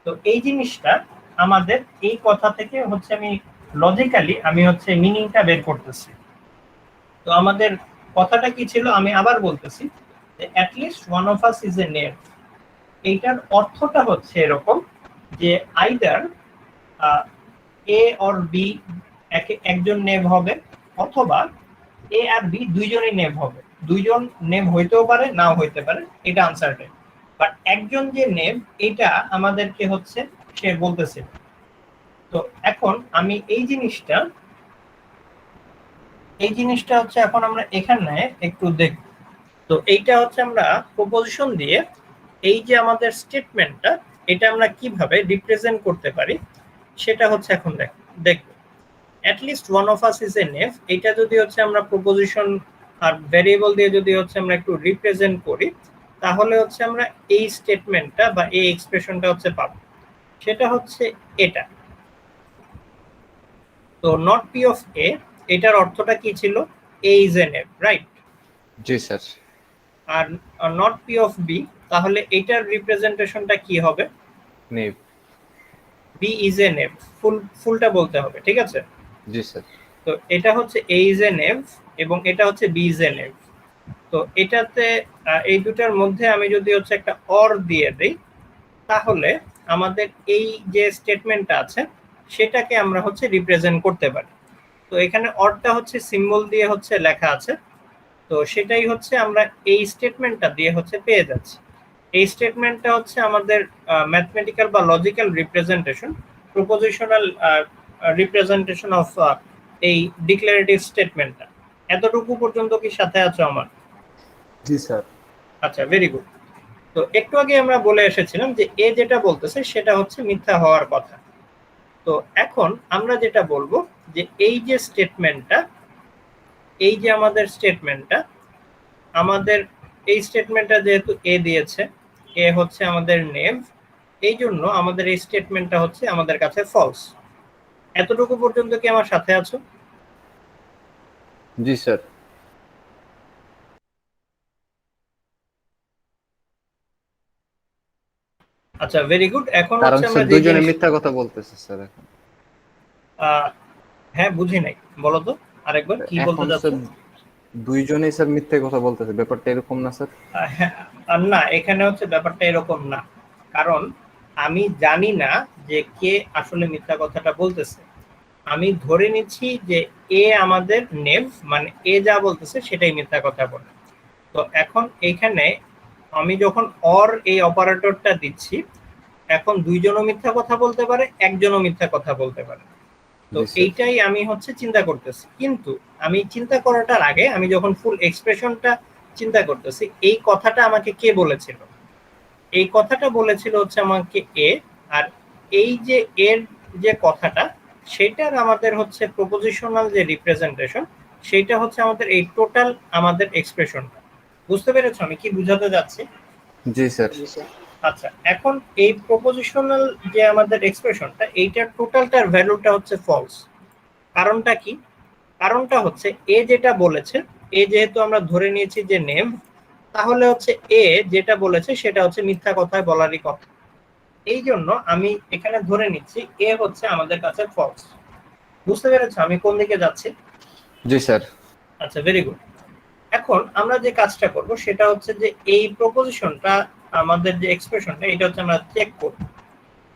তো এই জিনিসটা আমাদের এই কথা থেকে হচ্ছে আমি লজিক্যালি আমি হচ্ছে মিনিংটা বের করতেছি। তো আমাদের কথাটা কি ছিল আমি আবার বলতেছি যে at least one of us is a knave. এইটার অর্থটা হচ্ছে এরকম যে আইদার এ অর বি একজন নেভ হবে, অথবা এ আর বি দুইজনই নেভ হবে। দুইজন নেভ হইতেও পারে, নাও হইতে পারে, এটা আনসার্টেন। বাট একজন যে নেভ, এটা আমাদেরকে হচ্ছে সে বলতেছে। তো এখন আমি এই জিনিসটা হচ্ছে এখন আমরা এখানে একটু দেখব। তো এইটা হচ্ছে আমরা প্রপোজিশন দিয়ে এই যে আমাদের স্টেটমেন্টটা, এটা আমরা কিভাবে রিপ্রেজেন্ট করতে পারি সেটা হচ্ছে এখন দেখব। At least one of us is a knave, এটা যদি হচ্ছে আমরা প্রপোজিশন আর ভ্যারিয়েবল দিয়ে যদি হচ্ছে আমরা একটু রিপ্রেজেন্ট করি, তাহলে হচ্ছে আমরা এই স্টেটমেন্টটা বা এই এক্সপ্রেশনটা হচ্ছে পাবো। সেটা হচ্ছে এটা। তো নট পি অফ এ, এটার অর্থটা কি ছিল? A is a knave, right? জি স্যার। আর নট পি অফ বি, তাহলে এটার রিপ্রেজেন্টেশনটা কি হবে? নেভ। বি ইজ এ নেভ, ফুলটা বলতে হবে, ঠিক আছে? জি স্যার। তো এটা হচ্ছে এ ইজ এ নেভ এবং এটা হচ্ছে বি ইজ এ নেভ। তো এটাতে এই দুটার মধ্যে আমি যদি হচ্ছে একটা অর দিয়ে দিই, তাহলে আমাদের এই যে স্টেটমেন্টটা আছে সেটাকে আমরা হচ্ছে রিপ্রেজেন্ট করতে পারি। তো এখানে অরটা হচ্ছে সিম্বল দিয়ে হচ্ছে লেখা আছে, তো সেটাই হচ্ছে আমরা এই স্টেটমেন্টটা দিয়ে হচ্ছে পেয়ে যাচ্ছি। এই স্টেটমেন্টটা হচ্ছে আমাদের ম্যাথমেটিক্যাল বা logical representation, propositional representation of এই ডিক্লারেটিভ স্টেটমেন্টটা। এতটুকু পর্যন্ত কি সাথে আছো আমার? জি স্যার। আচ্ছা, ভেরি গুড। তো একটু আগে আমরা বলে এসেছিলাম যে এ যেটা বলতেছে সেটা হচ্ছে মিথ্যা হওয়ার কথা। তো এখন আমরা যেটা বলবো যে এই যে স্টেটমেন্টটা, এই যে আমাদের স্টেটমেন্টটা, আমাদের এই স্টেটমেন্টটা যেহেতু এ দিয়েছে, এ হচ্ছে আমাদের নেভ, এই জন্য আমাদের এই স্টেটমেন্টটা হচ্ছে আমাদের কাছে ফলস। এতটুকু পর্যন্ত কি আমার সাথে আছো? জি স্যার। আচ্ছা, ভেরি গুড। এখন কারণ হচ্ছে আমরা স্যার যে দুইজনে জিনিস মিথ্যা কথা বলতেছে স্যার এখন। হ্যাঁ, বুঝি নাই, বলো তো আরেকবার কি বলতে এখন চাচ্ছ? স্যার দুইজনেই স্যার মিথ্যা কথা বলতেছে, ব্যাপারটা এরকম না স্যার? হ্যাঁ, না, এখানে হচ্ছে ব্যাপারটা এরকম না। কারণ আমি জানি না যে কে আসলে মিথ্যা কথাটা বলতেছে। আমি ধরে নিচ্ছি যে এ আমাদের নেভ, মানে এ যা বলতেছে সেটাই মিথ্যা কথা বলে। তো এখন এইখানে আমি যখন অর এই অপারেটরটা দিচ্ছি, এখন দুইজনও মিথ্যা কথা বলতে পারে, একজনও মিথ্যা কথা বলতে পারে। তো জি স্যার। এইটাই আমি হচ্ছে চিন্তা করতেছি। কিন্তু আমি চিন্তা করাটার আগে আমি যখন ফুল এক্সপ্রেশনটা চিন্তা করতেছি, এই কথাটা আমাকে কে বলেছিল? এই কথাটা বলেছিল হচ্ছে আমাকে এ। আর এই যে এর যে কথাটা, সেটার আমাদের হচ্ছে প্রপোজিশনাল যে রিপ্রেজেন্টেশন, সেটা হচ্ছে আমাদের এই টোটাল আমাদের এক্সপ্রেশনটা। বুঝতে পেরেছো আমি কি বুঝাতে যাচ্ছি? জি স্যার। আচ্ছা, এখন এই প্রপোজিশনাল যে আমাদের এক্সপ্রেশনটা, এইটার টোটালটার ভ্যালুটা হচ্ছে ফলস। কারণটা কি? কারণটা হচ্ছে এ যেটা বলেছে, এ যেহেতু আমরা ধরে নিয়েছি যে নেম, তাহলে হচ্ছে এ যেটা বলেছে সেটা হচ্ছে মিথ্যা কথায় বলারই কথা। এই জন্য আমি এখানে ধরে নিচ্ছি এ হচ্ছে আমাদের কাছে ফলস। বুঝতে পেরেছো আমি কোন দিকে যাচ্ছি? জি স্যার। আচ্ছা, ভেরি গুড। এখন আমরা যে কাজটা করব সেটা হচ্ছে যে এই প্রপোজিশনটা, আমাদের যে এক্সপ্রেশনটা, এটা হচ্ছে আমরা চেক করব।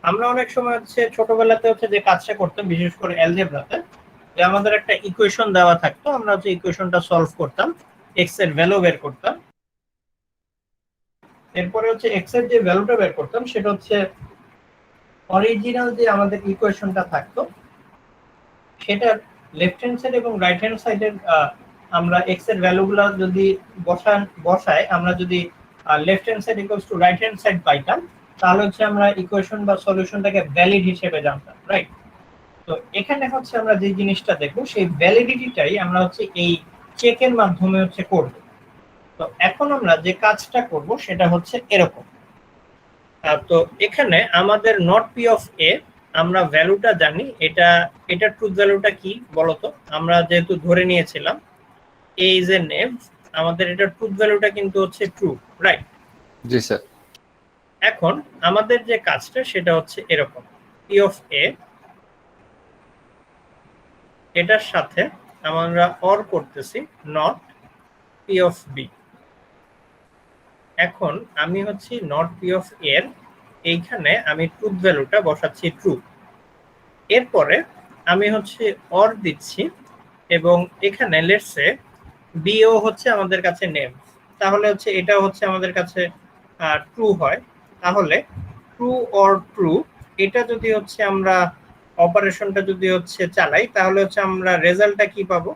আমরা অনেক সময় হচ্ছে ছোটবেলাতে হচ্ছে যে কাজটা করতাম, বিশেষ করে অ্যালজেব্রাতে, যে আমাদের একটা ইকুয়েশন দেওয়া থাকতো, আমরা হচ্ছে ইকুয়েশনটা সলভ করতাম, এক্স এর ভ্যালু বের করতাম। এরপরে হচ্ছে এক্স এর যে ভ্যালুটা বের করতাম সেটা হচ্ছে অরিজিনাল যে আমাদের ইকুয়েশনটা থাকতো সেটার লেফট হ্যান্ড সাইড এবং রাইট হ্যান্ড সাইডের আমরা এক্স এর ভ্যালুগুলো যদি বসাই, আমরা যদি left hand side equals to right hand side পাইতাম, তাহলে হচ্ছে আমরা ইকুয়েশন বা সলিউশনটাকে ভ্যালিড হিসেবে জানতাম, রাইট? তো এখানে হচ্ছে আমরা যে জিনিসটা দেখবো সেই ভ্যালিডিটিটাই আমরা হচ্ছে এই চেকের মাধ্যমে হচ্ছে করব। তো এখন আমরা যে কাজটা করব সেটা হচ্ছে এরকম। তো এখানে আমাদের নট পি অফ এ, আমরা ভ্যালুটা জানি, এটা ট্রুথ ভ্যালুটা কি বলতো? আমরা যেহেতু ধরে নিয়েছিলাম এ ইজ এ নেভ, আমাদের এটা ট্রুথ ভ্যালুটা কিন্তু হচ্ছে ট্রু, রাইট? জি স্যার। এখন আমাদের যে কাজটা সেটা হচ্ছে এরকম, পি অফ এ, এটার সাথে আমরা অর করতেছি নট পি অফ বি। এখন আমি হচ্ছে নট পি অফ এর এইখানে আমি ট্রুথ ভ্যালুটা বসাচ্ছি ট্রু। এরপরে আমি হচ্ছে অর দিচ্ছি এবং এখানে লেটস সে বিও হচ্ছে আমাদের কাছে নেম, তাহলে হচ্ছে এটা হচ্ছে আমাদের কাছে ট্রু হয়। তাহলে ট্রু অর ট্রু, এটা যদি হচ্ছে আমরা অপারেশনটা যদি হচ্ছে চালাই, তাহলে হচ্ছে আমরা রেজাল্টটা কি পাবো?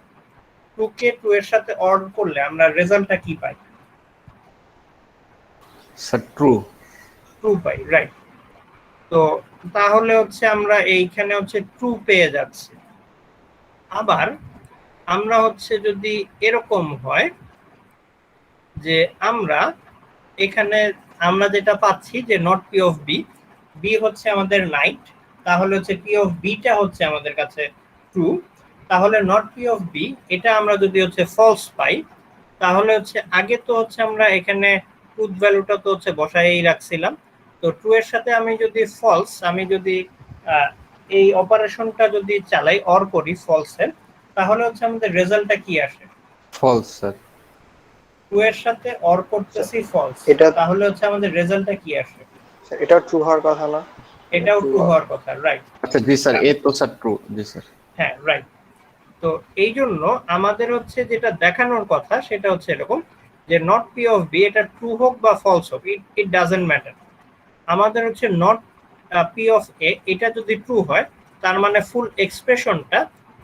ট্রু কে ট্রু এর সাথে অর করলে আমরা রেজাল্টটা কি পাই? Sir true. ট্রু পাই, রাইট? তো তাহলে হচ্ছে আমরা এইখানে হচ্ছে ট্রু পেয়ে যাচ্ছি। আবার আমরা হচ্ছে যদি এরকম হয় যে আমরা এখানে আমরা যেটা পাচ্ছি যে not P of B, B হচ্ছে আমাদের নাইট, তাহলে হচ্ছে পি অফ বিটা হচ্ছে আমাদের কাছে ট্রু। তাহলে নট পি অফ বি, এটা আমরা যদি হচ্ছে ফলস পাই, তাহলে হচ্ছে আগে তো হচ্ছে আমরা এখানে ট্রুথ ভ্যালুটা তো হচ্ছে বসাই রাখছিলাম। তো ট্রু এর সাথে আমি যদি ফলস, আমি যদি এই অপারেশনটা যদি চালাই অর করি ফলসের, তাহলে হচ্ছে আমাদের রেজাল্টটা কি আসে? False sir. ট্রু এর সাথে অর করতেছি ফলস, এটা তাহলে হচ্ছে আমাদের রেজাল্টটা কি আসে? এটা ট্রু হওয়ার কথা না? এটাও ট্রু হওয়ার কথা, রাইট? আচ্ছা জি স্যার, এ তো স্যার ট্রু। জি স্যার। হ্যাঁ, রাইট। তো এই জন্য আমাদের হচ্ছে যেটা দেখানোর কথা সেটা হচ্ছে এরকম যে নট পি অফ বি এটা ট্রু হোক বা ফলস হোক, ইট ডাজন্ট ম্যাটার। আমাদের হচ্ছে নট পি অফ এ এটা যদি ট্রু হয় তার মানে ফুল এক্সপ্রেশনটা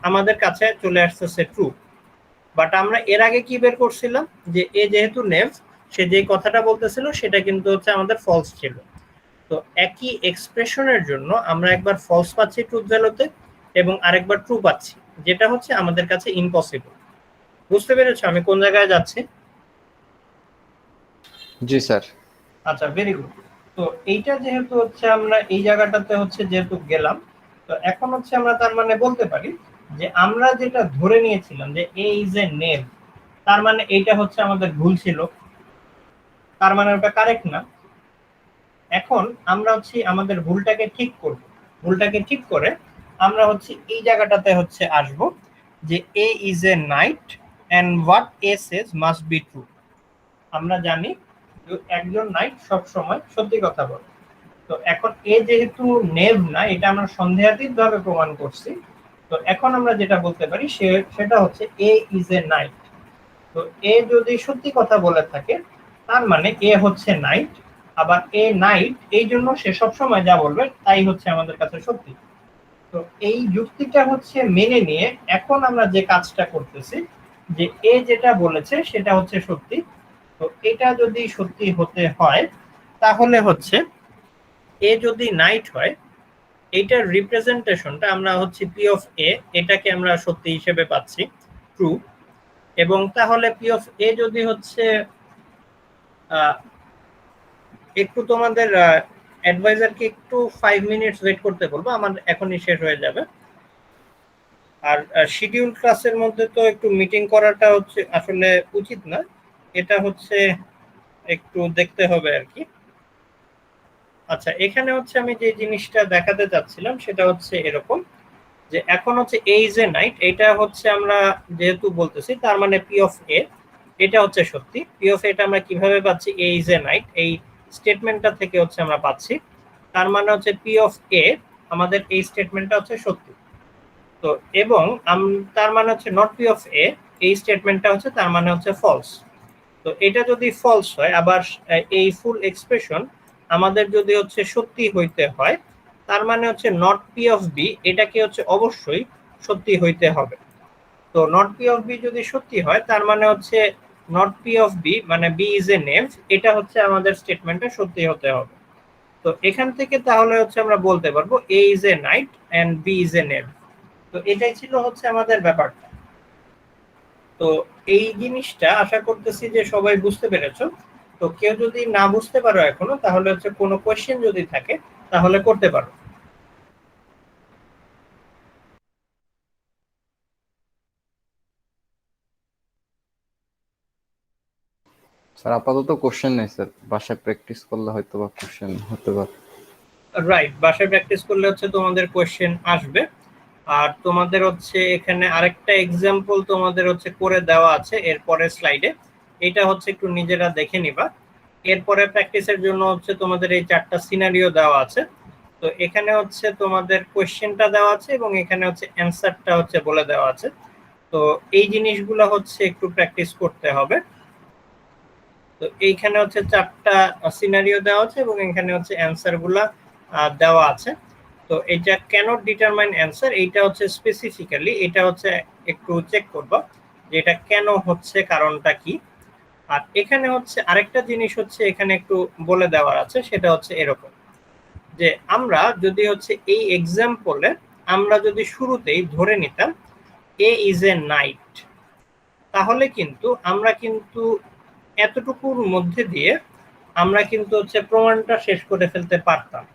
আমাদের কাছে চলে আসতেছে ট্রু। বাট আমরা এর আগে কি বের করছিলাম যে এ যেহেতু নেভ, সে যে কথাটা বলতেছিল সেটা কিন্তু হচ্ছে আমাদের ফলস ছিল। তো একই এক্সপ্রেশনের জন্য আমরা একবার ফলস পাচ্ছি ট্রুথ ভ্যালুতে এবং আরেকবার ট্রু পাচ্ছি, যেটা হচ্ছে আমাদের কাছে ইম্পসিবল। বুঝতে পেরেছো আমি কোন জায়গায় যাচ্ছি? জি স্যার। আচ্ছা, ভেরি গুড। তো এইটা যেহেতু হচ্ছে আমরা এই জায়গাটাতে হচ্ছে যেহেতু গেলাম, তো এখন হচ্ছে আমরা তার মানে বলতে পারি যে আমরা যেটা ধরে নিয়েছিলাম যে এ ইজ এ নেম, তার মানে এইটা হচ্ছে আমাদের ভুল ছিল, তার মানে ওটা কারেক্ট না। এখন আমরা হচ্ছে আমাদের ভুলটাকে ঠিক করব। ভুলটাকে ঠিক করে আমরা হচ্ছে এই জায়গাটাতে হচ্ছে আসব যে A is a knight and what A says must be true. আমরা জানি যে একজন নাইট সব সময় সত্যি কথা বলে। তো এখন এ যেহেতু নেভ না, এটা আমরা সন্দেহাতীত ভাবে প্রমাণ করছি। তো এখন আমরা যেটা বলতে পারি সেটা হচ্ছে এ ইজ এ নাইট। তো এ যদি সত্যি কথা বলে থাকে তার মানে এ হচ্ছে নাইট, আবার এ নাইট এই জন্য সে সবসময় যা বলবে তাই হচ্ছে আমাদের কাছে সত্যি। তো এই যুক্তিটা হচ্ছে মেনে নিয়ে এখন আমরা যে কাজটা করতেছি যে এ যেটা বলেছে সেটা হচ্ছে সত্যি। তো এটা যদি সত্যি হতে হয় তাহলে হচ্ছে এ যদি নাইট হয়, এইটার রিপ্রেজেন্টেশনটা আমরা হচ্ছে পি অফ এ, এটাকে আমরা সত্যি হিসেবে পাচ্ছি ট্রু। এবং তাহলে পি অফ এ যদি হচ্ছে একটু তোমাদের অ্যাডভাইজারকে একটু 5 মিনিটস ওয়েট করতে বলবো, আমার এখনই শেষ হয়ে যাবে। আর শিডিউল ক্লাসের মধ্যে তো একটু মিটিং করাটা হচ্ছে আসলে উচিত না, এটা হচ্ছে একটু দেখতে হবে আর কি। আচ্ছা, এখানে হচ্ছে আমি যে জিনিসটা দেখাতে চাচ্ছিলাম সেটা হচ্ছে এরকম যে এখন হচ্ছে এ ইজ এ নাইট, এটা হচ্ছে আমরা যেহেতু বলতেছি তার মানে পি অফ এ এটা হচ্ছে সত্যি। পি অফ এটা আমরা কিভাবে পাচ্ছি? এ ইজ এ নাইট এই স্টেটমেন্টটা থেকে হচ্ছে আমরা পাচ্ছি। তার মানে হচ্ছে পি অফ এ আমাদের এই স্টেটমেন্টটা হচ্ছে সত্যি। তো এবং তার মানে হচ্ছে নট পি অফ এ এই স্টেটমেন্টটা হচ্ছে তার মানে হচ্ছে ফলস। তো এটা যদি ফলস হয়, আবার এই ফুল এক্সপ্রেশন আমাদের যদি হচ্ছে সত্যি হইতে হয়, তার মানে হচ্ছে নট পি অফ বি এটাকে হচ্ছে অবশ্যই সত্যি হইতে হবে। তো নট পি অফ বি যদি সত্যি হয় তার মানে হচ্ছে নট পি অফ বি মানে বি ইজ এ নেম, এটা হচ্ছে আমাদের স্টেটমেন্টে সত্যি হতে হবে। তো এখান থেকে তাহলে হচ্ছে আমরা বলতে পারবো A is a knight and B is a knave. তো এটাই ছিল হচ্ছে আমাদের ব্যাপারটা। তো এই জিনিসটা আশা করতেছি যে সবাই বুঝতে পেরেছো। তো কেউ যদি না বুঝতে পারো এখনো, তাহলে হচ্ছে কোনো কোয়েশ্চেন যদি থাকে তাহলে করতে পারো। স্যার আপাতত কোশ্চেন নেই স্যার, বাসায় প্র্যাকটিস করলে হয়তো বা কোশ্চেন হতে পারে। রাইট, বাসায় প্র্যাকটিস করলে হচ্ছে তোমাদের কোয়েশ্চেন আসবে। আর তোমাদের হচ্ছে এখানে আরেকটা এক্সাম্পল তোমাদের হচ্ছে করে দেওয়া আছে এরপরে স্লাইডে, এটা হচ্ছে একটু নিজেরা দেখে নিবা। এরপরে প্র্যাকটিসের জন্য হচ্ছে তোমাদের এই 4টা সিনারিও দেওয়া আছে। তো এখানে হচ্ছে তোমাদের কোয়েশ্চেনটা দেওয়া আছে এবং এখানে হচ্ছে অ্যানসারটা হচ্ছে বলে দেওয়া আছে। তো এই জিনিসগুলো হচ্ছে একটু প্র্যাকটিস করতে হবে। তো এইখানে হচ্ছে 4টা সিনারিও দেওয়া আছে এবং এখানে হচ্ছে অ্যানসার গুলা দেওয়া আছে। তো এটা ক্যানট ডিটারমাইন অ্যানসার, এইটা হচ্ছে স্পেসিফিক্যালি এটা হচ্ছে একটু চেক করবা যে এটা কেন হচ্ছে, কারণটা কি। আর এখানে হচ্ছে আরেকটা জিনিস হচ্ছে এখানে একটু বলে দেওয়ার আছে, সেটা হচ্ছে এরকম যে আমরা যদি হচ্ছে এই এক্সাম্পলে আমরা যদি শুরুতেই ধরে নিতাম এ ইজ এ নাইট, তাহলে কিন্তু আমরা কিন্তু এতটুকুর মধ্যে দিয়ে আমরা কিন্তু হচ্ছে প্রমাণটা শেষ করে ফেলতে পারতাম।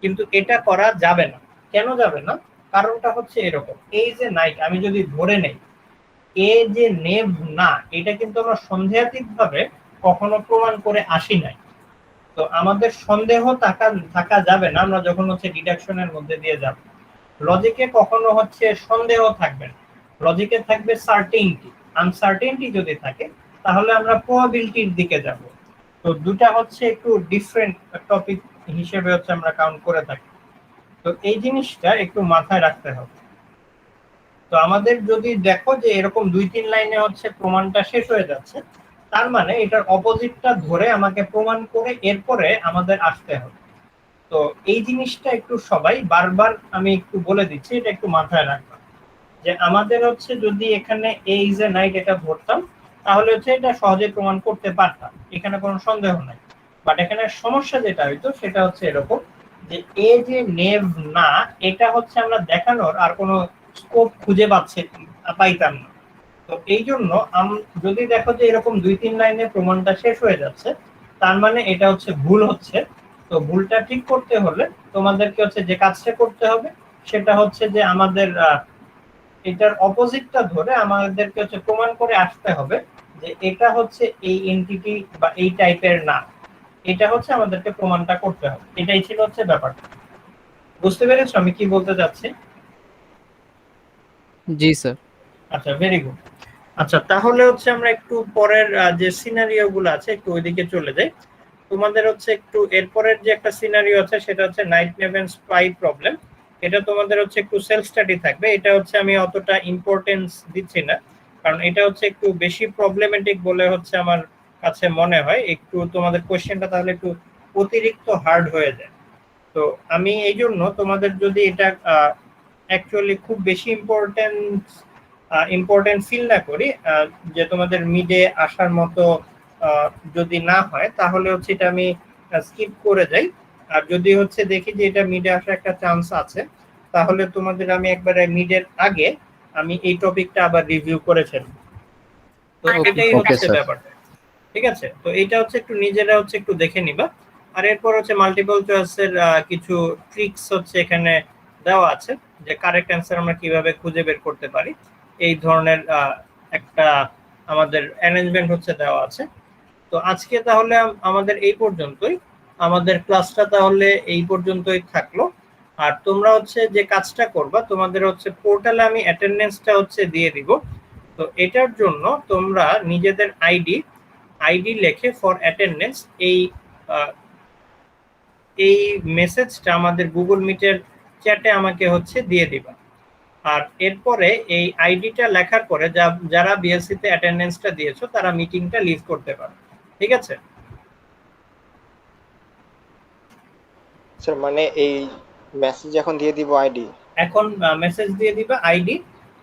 কিন্তু এটা করা যাবে না। কেন যাবে না? কারণটা হচ্ছে এরকম, এই যে নাইট আমি যদি ধরে নেই এ যে নেভ না, এটা কিন্তু আমরা সন্দেহাতীত ভাবে কখনো প্রমাণ করে আসি নাই। তো আমাদের সন্দেহ থাকা থাকা যাবে না আমরা যখন হচ্ছে ডিডাকশনের মধ্যে দিয়ে যাব। লজিকে কখনো হচ্ছে সন্দেহ থাকবে না, লজিকে থাকবে সার্টেইনটি। আনসার্টেইনটি যদি থাকে তাহলে আমরা প্রবাবিলিটির দিকে যাব। তো দুটা হচ্ছে একটু ডিফারেন্ট টপিক হিসেবে হচ্ছে আমরা কাউন্ট করে থাকি। তো এই জিনিসটা একটু মাথায় রাখতে হবে। তো আমাদের যদি দেখো যে এরকম 2-3 লাইনে হচ্ছে প্রমাণটা শেষ হয়ে যাচ্ছে, তার মানে এটার অপোজিটটা ধরে আমাকে প্রমাণ করে এরপরে আমাদের আসতে হবে। তো এই জিনিসটা একটু সবাই বারবার আমি একটু বলে দিচ্ছি, এটা একটু মাথায় রাখবা যে আমাদের হচ্ছে যদি এখানে এ ইজ এ নাইট এটা ধরতাম তাহলে হচ্ছে এটা সহজে প্রমাণ করতে পারতাম, এখানে কোনো সন্দেহ নাই। বাট এখানে সমস্যা যেটা হইতো সেটা হচ্ছে এরকম যে এ যে নেভ না, এটা হচ্ছে আমরা দেখানোর আর কোনো স্কোপ খুঁজে পাইতাম না। তো এই জন্য যদি দেখো যে এরকম 2-3 লাইনে প্রমাণটা শেষ হয়ে যাচ্ছে, তার মানে এটা হচ্ছে ভুল হচ্ছে। তো ভুলটা ঠিক করতে হলে তোমাদেরকে হচ্ছে যে কাজটা করতে হবে সেটা হচ্ছে যে আমাদের এটার অপোজিটটা ধরে আমাদেরকে হচ্ছে প্রমাণ করে আসতে হবে যে এটা হচ্ছে এই এন্টিটি বা এই টাইপের না, এটা হচ্ছে আমাদেরকে প্রমাণটা করতে হবে। এটাই ছিল হচ্ছে ব্যাপারটা। বুঝতে পেরেছো আমি কি বলতে চাচ্ছি? জি স্যার। আচ্ছা, ভেরি গুড। আচ্ছা, তাহলে হচ্ছে আমরা একটু পরের যে সিনারিও গুলো আছে একটু ওইদিকে চলে যাই। তোমাদের হচ্ছে একটু এরপরের যে একটা সিনারিও আছে সেটা হচ্ছে নাইট নেভেন স্পাই প্রবলেম। এটা তোমাদের হচ্ছে একটু সেলফ স্টাডি থাকবে, এটা হচ্ছে আমি অতটা ইম্পর্টেন্স দিচ্ছি না, কারণ এটা হচ্ছে একটু বেশি প্রবলেমেটিক বলে হচ্ছে আমার কাছে মনে হয়। একটু তোমাদের কোশ্চেনটা তাহলে একটু অতিরিক্ত হার্ড হয়ে যায়। তো আমি এই জন্য তোমাদের যদি এটা অ্যাকচুয়ালি খুব বেশি ইম্পর্টেন্ট ফিল না করি, যে তোমাদের মিডে আসার মতো যদি না হয় তাহলে হচ্ছে এটা আমি স্কিপ করে যাই। আর যদি হচ্ছে দেখি যে এটা মিডে আসার একটা চান্স আছে তাহলে তোমাদের আমি একবারে মিডের আগে আমি এই টপিকটা আবার রিভিউ করেছিলাম। তো এটাই হচ্ছে ব্যাপারটা, ঠিক আছে? তো এটা হচ্ছে একটু নিজেরা হচ্ছে একটু দেখে নিবা। আর এরপর হচ্ছে মাল্টিপল চয়েসের কিছু ট্রিক্স হচ্ছে এখানে দেওয়া আছে যে কারেক্ট অ্যান্সার আমরা কিভাবে খুঁজে বের করতে পারি, এই ধরনের একটা আমাদের অ্যারেঞ্জমেন্ট হচ্ছে দেওয়া আছে। তো আজকে তাহলে আমাদের এই পর্যন্তই, আমাদের ক্লাসটা তাহলে এই পর্যন্তই থাকলো। আর তোমরা হচ্ছে যে কাজটা করবা, তোমাদের হচ্ছে পোর্টালে আমি অ্যাটেন্ডেন্সটা হচ্ছে দিয়ে দিব। তো এটার জন্য তোমরা নিজেদের আইডি লেখে ফর অ্যাটেন্ডেন্স এই মেসেজটা আমাদের গুগল মিটের চ্যাটে আমাকে হচ্ছে দিয়ে দিবা। আর এরপরে এই আইডিটা লেখার পরে যারা বিএসসি তে অ্যাটেন্ডেন্সটা দিয়েছো তারা মিটিংটা লিভ করতে পারো, ঠিক আছে? স্যার মানে এই মেসেজ এখন দিয়ে দিব আইডি? এখন মেসেজ দিয়ে দিবা আইডি,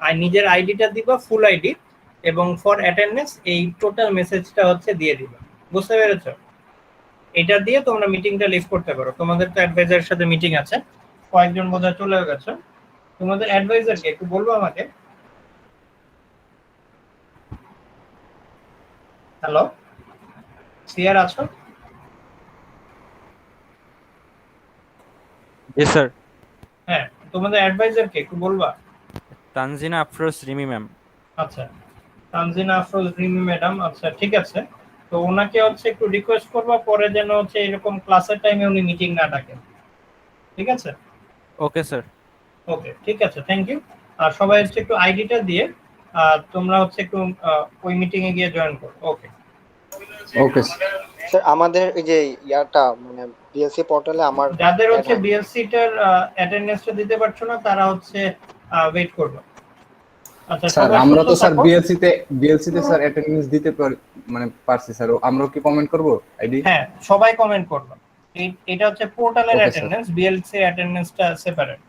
আর নিজের আইডিটা দিবা ফুল আইডি, এবং ফর অ্যাটেন্ডেন্স এই টোটাল মেসেজটা হচ্ছে দিয়ে দিবা। বুঝতে পেরেছো? এটা দিয়ে তোমরা মিটিংটা লিভ করতে পারো। তোমাদের তো অ্যাডভাইজারের সাথে মিটিং আছে, কয়েকজন বোধহয় চলে গেছে। তোমাদের অ্যাডভাইজারকে একটু বলবো আমাকে। হ্যালো, সিয়ার আছো? জি স্যার। হ্যাঁ, তোমাদের অ্যাডভাইজারকে একটু বলবা। তানজিনা আফরোজ রিমি ম্যাম। আচ্ছা, তানজিনা আফরোজ রিমি ম্যাডাম, আচ্ছা ঠিক আছে। তো ওনাকে হচ্ছে একটু রিকোয়েস্ট করবা পরে যেন হচ্ছে এরকম ক্লাসের টাইমে উনি মিটিং না ডাকেন, ঠিক আছে? Okay sir. ওকে, ঠিক আছে, থ্যাংক ইউ। আর সবাই হচ্ছে একটু আইডিটা দিয়ে তোমরা হচ্ছে একটু ওই মিটিং এ গিয়ে জয়েন করো। ওকে ওকে স্যার আমাদের এই যে ইয়াটা মানে বিএসসি পোর্টালে আমার যাদের হচ্ছে বিএসসি টার অ্যাটেন্ডেন্সটা দিতে পারছো না তারা হচ্ছে ওয়েট করবে। আচ্ছা, স্যার সবাই আমরা তো সুস্থ স্যার থাকো। বিএলসি তে স্যার অ্যাটেন্ডেন্স দিতে মানে পারছি স্যার, আমরাও কি কমেন্ট করব আইডি? হ্যাঁ, সবাই কমেন্ট করবে। এটা হচ্ছে পোর্টালের Okay, sir. অ্যাটেন্ডেন্স, বিএলসি অ্যাটেন্ডেন্সটা সেপারেট।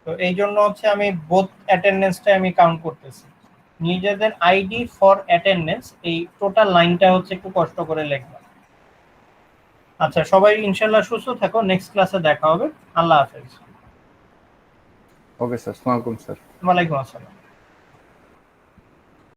তো এই জন্য হচ্ছে আমি বোথ অ্যাটেন্ডেন্সটা আমি কাউন্ট করতেছি। নিজেদের আইডি ফর অ্যাটেন্ডেন্স এই টোটাল লাইনটা হচ্ছে একটু কষ্ট করে লিখবা। আচ্ছা, সবাই ইনশাআল্লাহ সুস্থ থাকো, নেক্সট ক্লাসে দেখা হবে। আল্লাহ হাফেজ। ওকে স্যার, আসসালামু আলাইকুম স্যার। ওয়ালাইকুম আসসালাম।